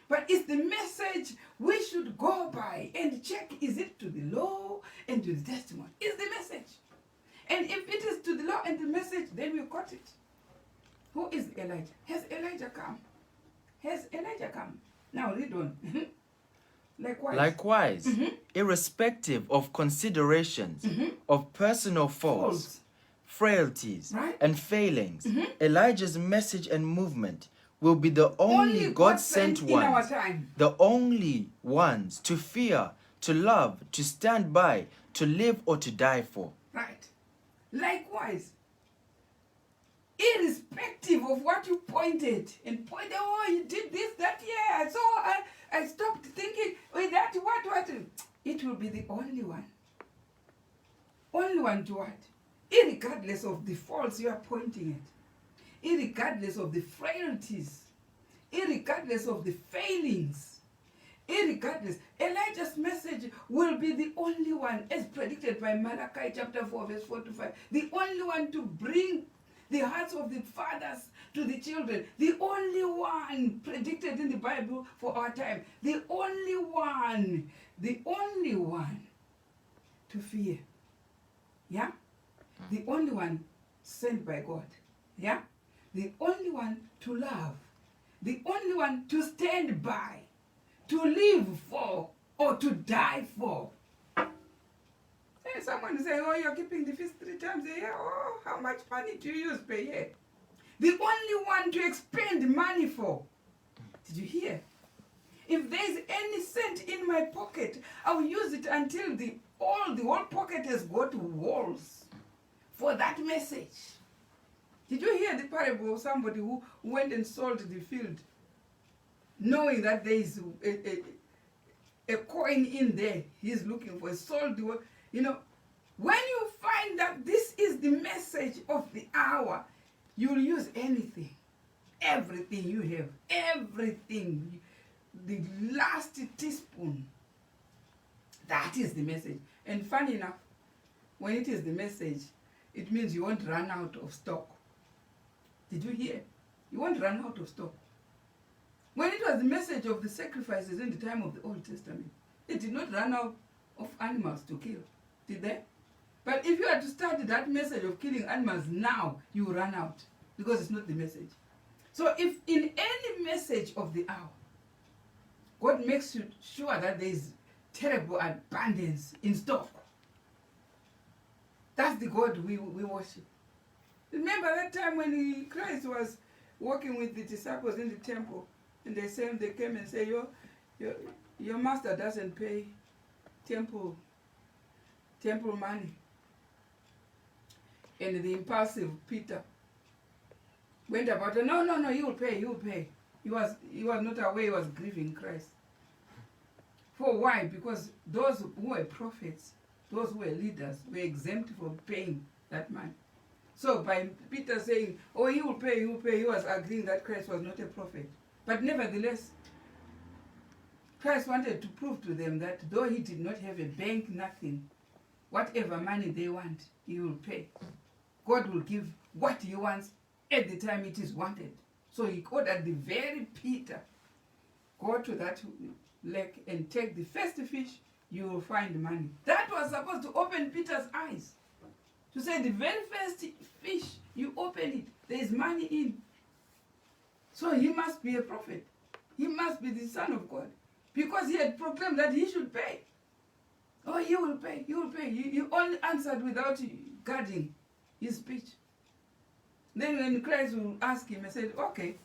But it's the message we should go by and check, is it to the law and to the testimony? It's the message. And if it is to the law and the message, then we got it. Who is Elijah? Has Elijah come? Has Elijah come? Now read on. Likewise, irrespective of considerations of personal faults, frailties, right? and failings, Elijah's message and movement will be the only God-sent ones, in our time. the only ones to fear, to love, to stand by, to live or to die for. Right. Likewise, irrespective of what you pointed, oh, you did this, that, yeah, so I stopped thinking, oh, that, what, it will be the only one. Only one to what? Irregardless of the faults you are pointing at, irregardless of the frailties, irregardless of the failings, irregardless, Elijah's message will be the only one, as predicted by Malachi chapter 4, verse 4 to 5, the only one to bring the hearts of the fathers to the children, the only one predicted in the Bible for our time, the only one to fear. Yeah? The only one sent by God. Yeah? The only one to love. The only one to stand by, to live for, or to die for. Hey, someone say, oh, you're keeping the feast 3 times a year. Oh, how much money do you use per year? The only one to expend money for. Did you hear? If there's any cent in my pocket, I'll use it until the whole pocket has got walls for that message. Did you hear the parable of somebody who went and sold the field, knowing that there is a coin in there he's looking for? He sold the, you know, when you find that this is the message of the hour, you'll use anything, everything you have, everything, the last teaspoon. That is the message. And funny enough, when it is the message, it means you won't run out of stock. Did you hear? You won't run out of stock. When it was the message of the sacrifices in the time of the Old Testament, it did not run out of animals to kill, did they? But if you had to start that message of killing animals now, you will run out, because it's not the message. So if in any message of the hour, God makes you sure that there is terrible abundance in stock, that's the God we worship. Remember that time when Christ was walking with the disciples in the temple, and they came and say, your master doesn't pay temple money. And the impulsive Peter went about, no, he will pay. He was not aware he was grieving Christ. For why? Because those who were prophets, those who were leaders, were exempt from paying that money. So by Peter saying, oh, he will pay, he was agreeing that Christ was not a prophet. But nevertheless, Christ wanted to prove to them that though he did not have a bank, nothing, whatever money they want, he will pay. God will give what he wants at the time it is wanted. So he ordered the very Peter, go to that lake and take the first fish, you will find money. That was supposed to open Peter's eyes. To say the very first fish, you open it, there is money in. So he must be a prophet. He must be the Son of God. Because he had proclaimed that he should pay. Oh, he will pay, he will pay. He only answered without guarding his speech. Then when Christ will ask him, I said, okay,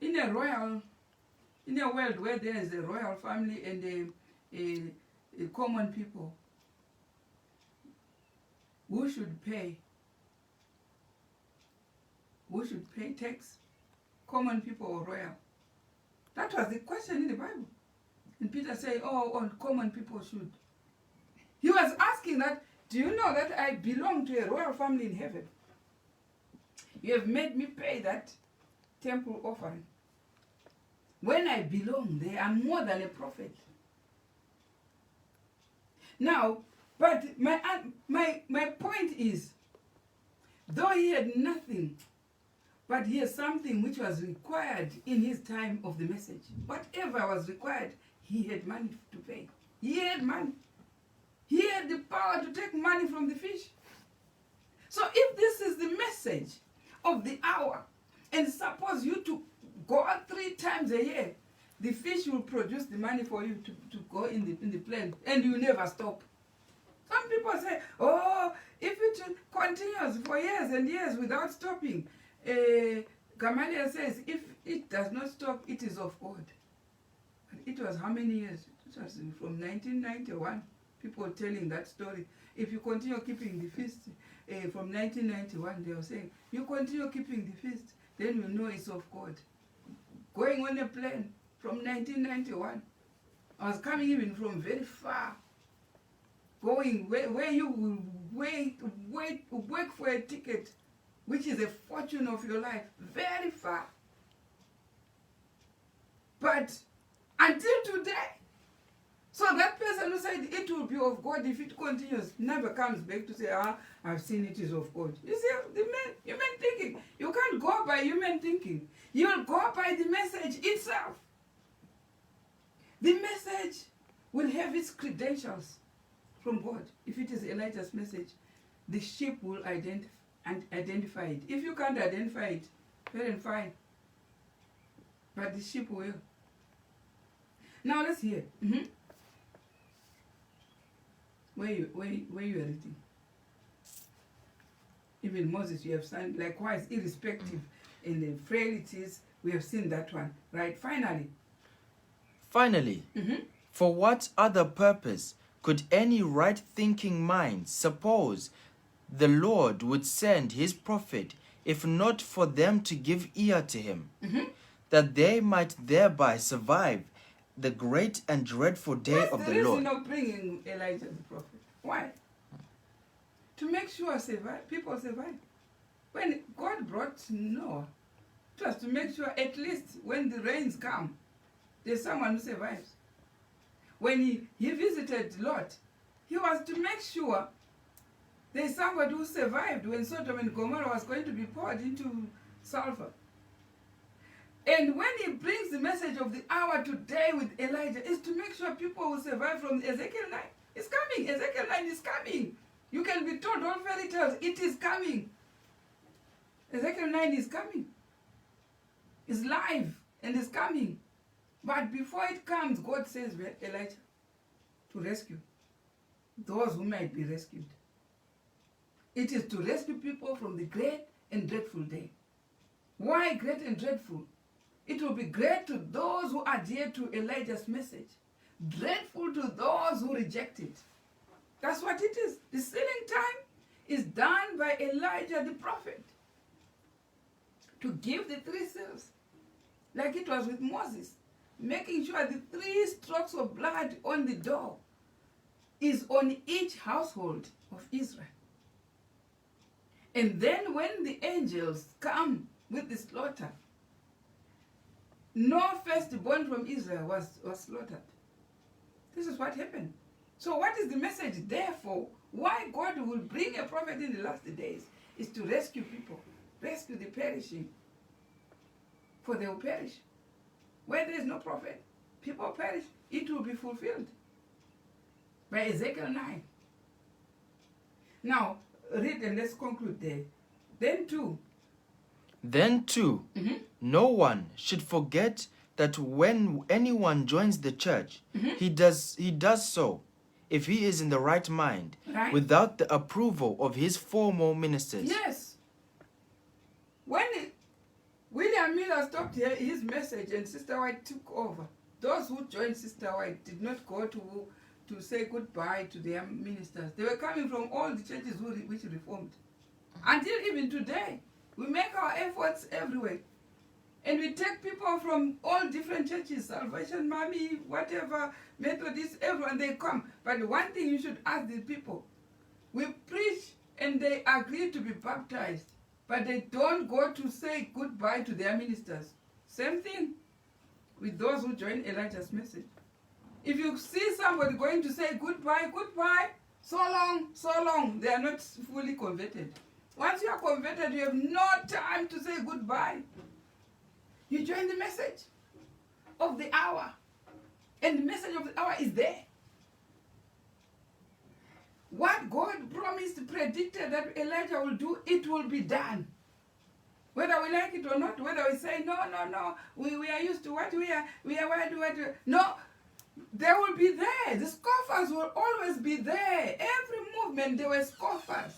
in a world where there is a royal family and a common people, who should pay? Who should pay tax? Common people or royal? That was the question in the Bible. And Peter said, oh, common people should. He was asking that, do you know that I belong to a royal family in heaven? You have made me pay that temple offering. When I belong there, I'm more than a prophet. Now, but my point is, though he had nothing, but he has something which was required in his time of the message. Whatever was required, he had money to pay. He had money. He had the power to take money from the fish. So if this is the message of the hour, and suppose you to go out 3 times a year, the fish will produce the money for you to go in the plane, and you never stop. Some people say, oh, if it continues for years and years without stopping, Gamaliel says, if it does not stop, it is of God. And it was how many years? It was from 1991, people telling that story. If you continue keeping the feast, from 1991, they were saying, you continue keeping the feast, then you know it's of God. Going on a plane from 1991, I was coming even from very far, going where you will work for a ticket, which is a fortune of your life, very far. But until today, so that person who said it will be of God if it continues never comes back to say, I've seen it is of God. You see, human thinking. You can't go by human thinking. You'll go by the message itself. The message will have its credentials from God. If it is Elijah's message, the sheep will identify it. If you can't identify it, then fine. But the sheep will. Now let's hear. Where you are reading. Even Moses, you have seen, likewise, irrespective in the frailties, we have seen that one. Right, finally. For what other purpose could any right-thinking mind suppose the Lord would send his prophet, if not for them to give ear to him, that they might thereby survive the great and dreadful day of the Lord? What's the reason of bringing Elijah the prophet? Why? To make sure people survive. When God brought Noah, it was to make sure at least when the rains come, there's someone who survives. When he visited Lot, he was to make sure there's somebody who survived when Sodom and Gomorrah was going to be poured into sulfur. And when he brings the message of the hour today with Elijah, is to make sure people will survive from Ezekiel 9. It's coming. Ezekiel 9 is coming. You can be told all fairy tales. It is coming. Ezekiel 9 is coming. It's live and it's coming. But before it comes, God sends Elijah to rescue those who might be rescued. It is to rescue people from the great and dreadful day. Why great and dreadful? It will be great to those who adhere to Elijah's message, dreadful to those who reject it. That's what it is. The sealing time is done by Elijah the prophet to give the 3 seals, like it was with Moses, making sure the 3 strokes of blood on the door is on each household of Israel. And then when the angels come with the slaughter, no firstborn from Israel was slaughtered. This is what happened. So what is the message therefore? Why God will bring a prophet in the last days is to rescue people, rescue the perishing, for they will perish. Where there is no prophet, people perish. It will be fulfilled by Ezekiel 9. Now, read and let's conclude there. Then too, no one should forget that when anyone joins the church, he does so, if he is in the right mind, without the approval of his former ministers. Yes. When William Miller stopped his message and Sister White took over, those who joined Sister White did not go to to say goodbye to their ministers. They were coming from all the churches which reformed. Until even today, we make our efforts everywhere. And we take people from all different churches, Salvation Army, whatever, Methodist, everyone, they come. But one thing you should ask these people, we preach and they agree to be baptized, but they don't go to say goodbye to their ministers. Same thing with those who join Elijah's message. If you see somebody going to say goodbye, so long, they are not fully converted. Once you are converted, you have no time to say goodbye. You join the message of the hour, and the message of the hour is there. What God promised, predicted that Elijah will do, it will be done. Whether we like it or not, whether we say, no, we are used to what we are, no, they will be there. The scoffers will always be there. Every movement, there were scoffers.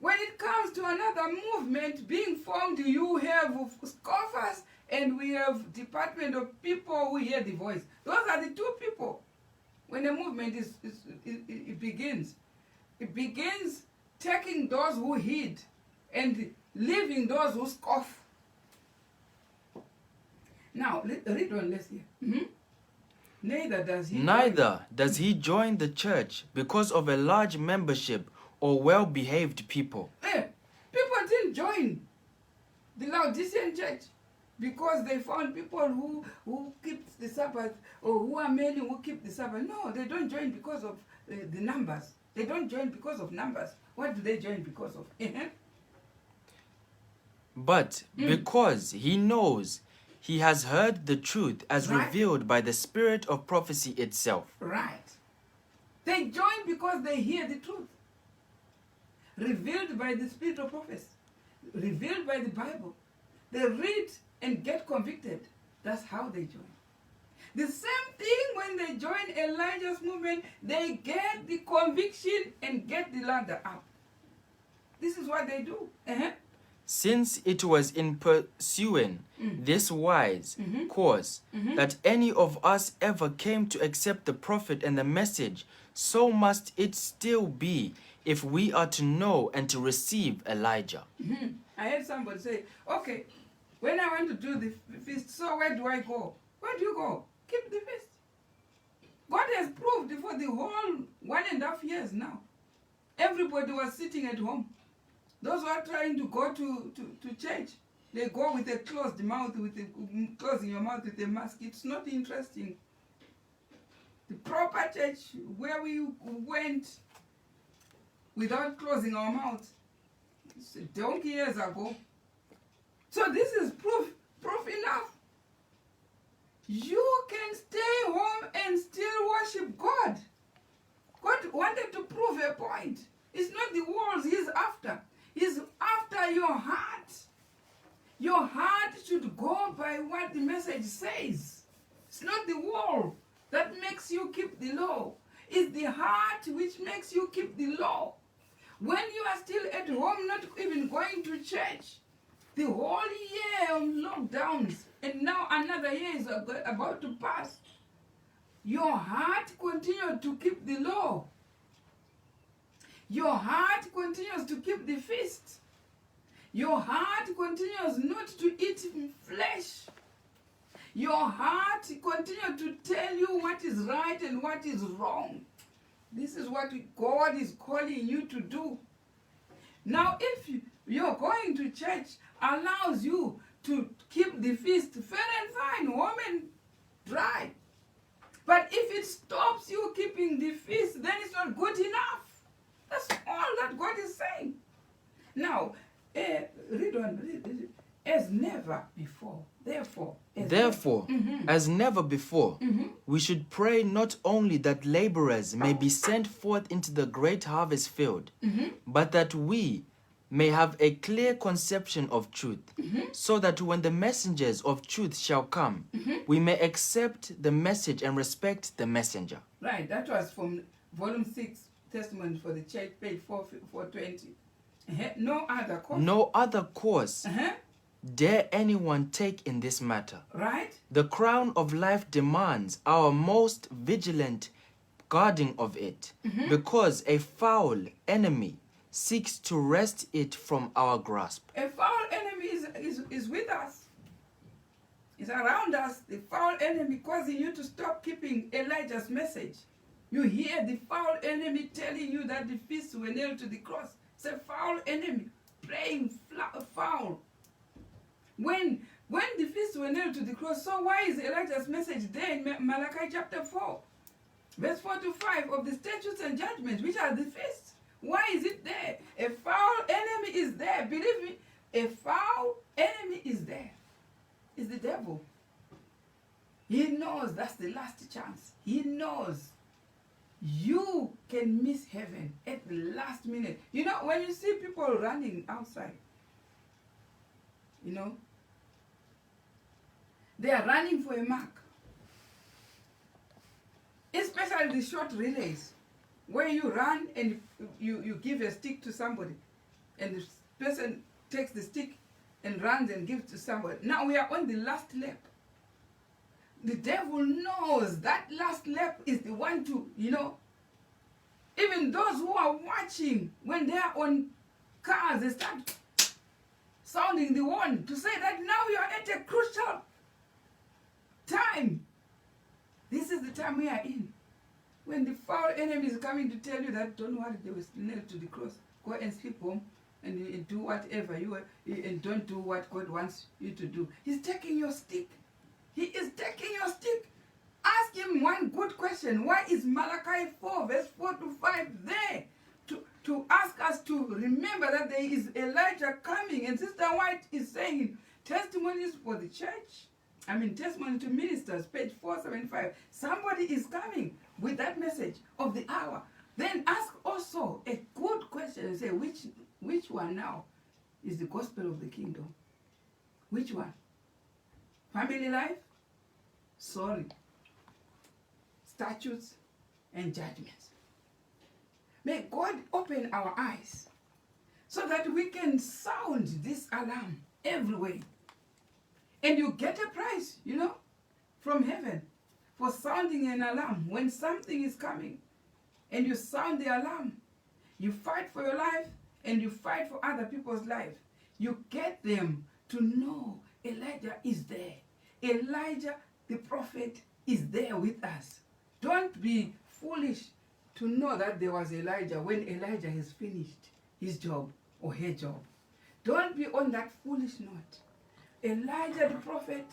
When it comes to another movement being formed, you have scoffers and we have department of people who hear the voice. Those are the two people. When a movement it begins taking those who heed and leaving those who scoff. Now, read on, let's hear. Mm-hmm. Neither does he join the church because of a large membership or well-behaved people. People didn't join the Laodicean church because they found people who keep the Sabbath, or who are many who keep the Sabbath. No, they don't join because of the numbers. They don't join because of numbers. What do they join because of? But because he knows he has heard the truth as revealed by the spirit of prophecy itself. Right. They join because they hear the truth. Revealed by the spirit of prophecy. Revealed by the Bible. They read and get convicted. That's how they join. The same thing when they join Elijah's movement, they get the conviction and get the ladder up. This is what they do. Since it was in pursuing this wise course that any of us ever came to accept the prophet and the message, so must it still be if we are to know and to receive Elijah. I heard somebody say, okay, when I want to do the feast, so where do I go? Where do you go? Keep the feast. God has proved for the whole 1.5 years now. Everybody was sitting at home. Those who are trying to go to church, they go with a closed mouth, closing your mouth with a mask. It's not interesting. The proper church where we went without closing our mouths, it's a donkey years ago. So this is proof enough. You can stay home and still worship God. God wanted to prove a point. It's not the walls he's after. He's after your heart. Your heart should go by what the message says. It's not the wall that makes you keep the law. It's the heart which makes you keep the law. When you are still at home, not even going to church, the whole year of lockdowns, and now another year is about to pass, your heart continues to keep the law. Your heart continues to keep the feast. Your heart continues not to eat flesh. Your heart continues to tell you what is right and what is wrong. This is what God is calling you to do. Now, if you're going to church allows you to keep the feast fair and fine, warm and dry. But if it stops you keeping the feast, then it's not good enough. That's all that God is saying. Now, read on. As never before. Therefore, as never before, we should pray not only that laborers may be sent forth into the great harvest field, but that we may have a clear conception of truth, so that when the messengers of truth shall come, we may accept the message and respect the messenger. Right, that was from volume 6, Testimony for the Church, page 420. No other course. No other course dare anyone take in this matter. Right? The crown of life demands our most vigilant guarding of it, because a foul enemy seeks to wrest it from our grasp. A foul enemy is with us. It's around us, the foul enemy causing you to stop keeping Elijah's message. You hear the foul enemy telling you that the feast were nailed to the cross. It's a foul enemy playing foul. When the feast were nailed to the cross, so why is Elijah's message there in Malachi chapter 4, verse 4 to 5 of the statutes and judgments, which are the feasts? Why is it there? A foul enemy is there. Believe me, a foul enemy is there. It's the devil. He knows that's the last chance. He knows you can miss heaven at the last minute. You know, when you see people running outside, you know, they are running for a mark. Especially the short relays, where you run and you give a stick to somebody, and the person takes the stick and runs and gives to somebody. Now we are on the last lap. The devil knows that last lap is the one to, you know, even those who are watching, when they are on cars, they start sounding the horn to say that now you are at a crucial time. This is the time we are in. When the foul enemy is coming to tell you that, don't worry, they will nail to the cross. Go and sleep home and do whatever you are, and don't do what God wants you to do. He's taking your stick. He is taking your stick. Ask him one good question. Why is Malachi 4, verse 4 to 5 there? To ask us to remember that there is Elijah coming. And Sister White is saying, testimonies for the church. Testimony to ministers, page 475. Somebody is coming with that message of the hour. Then ask also a good question and say, which one now is the gospel of the kingdom? Which one? Family life? Sorry. Statutes and judgments. May God open our eyes so that we can sound this alarm everywhere. And you get a prize, you know, from heaven for sounding an alarm when something is coming. And you sound the alarm. You fight for your life and you fight for other people's life. You get them to know Elijah is there. Elijah, the prophet, is there with us. Don't be foolish to know that there was Elijah when Elijah has finished his job or her job. Don't be on that foolish note. Elijah the prophet,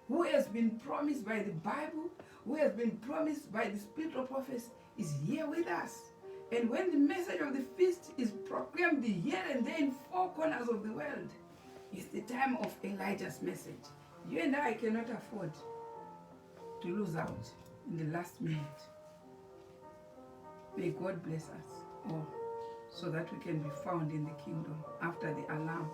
who has been promised by the Bible, who has been promised by the spiritual prophets, is here with us. And when the message of the feast is proclaimed here and there in four corners of the world, it's the time of Elijah's message. You and I cannot afford to lose out in the last minute. May God bless us all so that we can be found in the kingdom after the alarm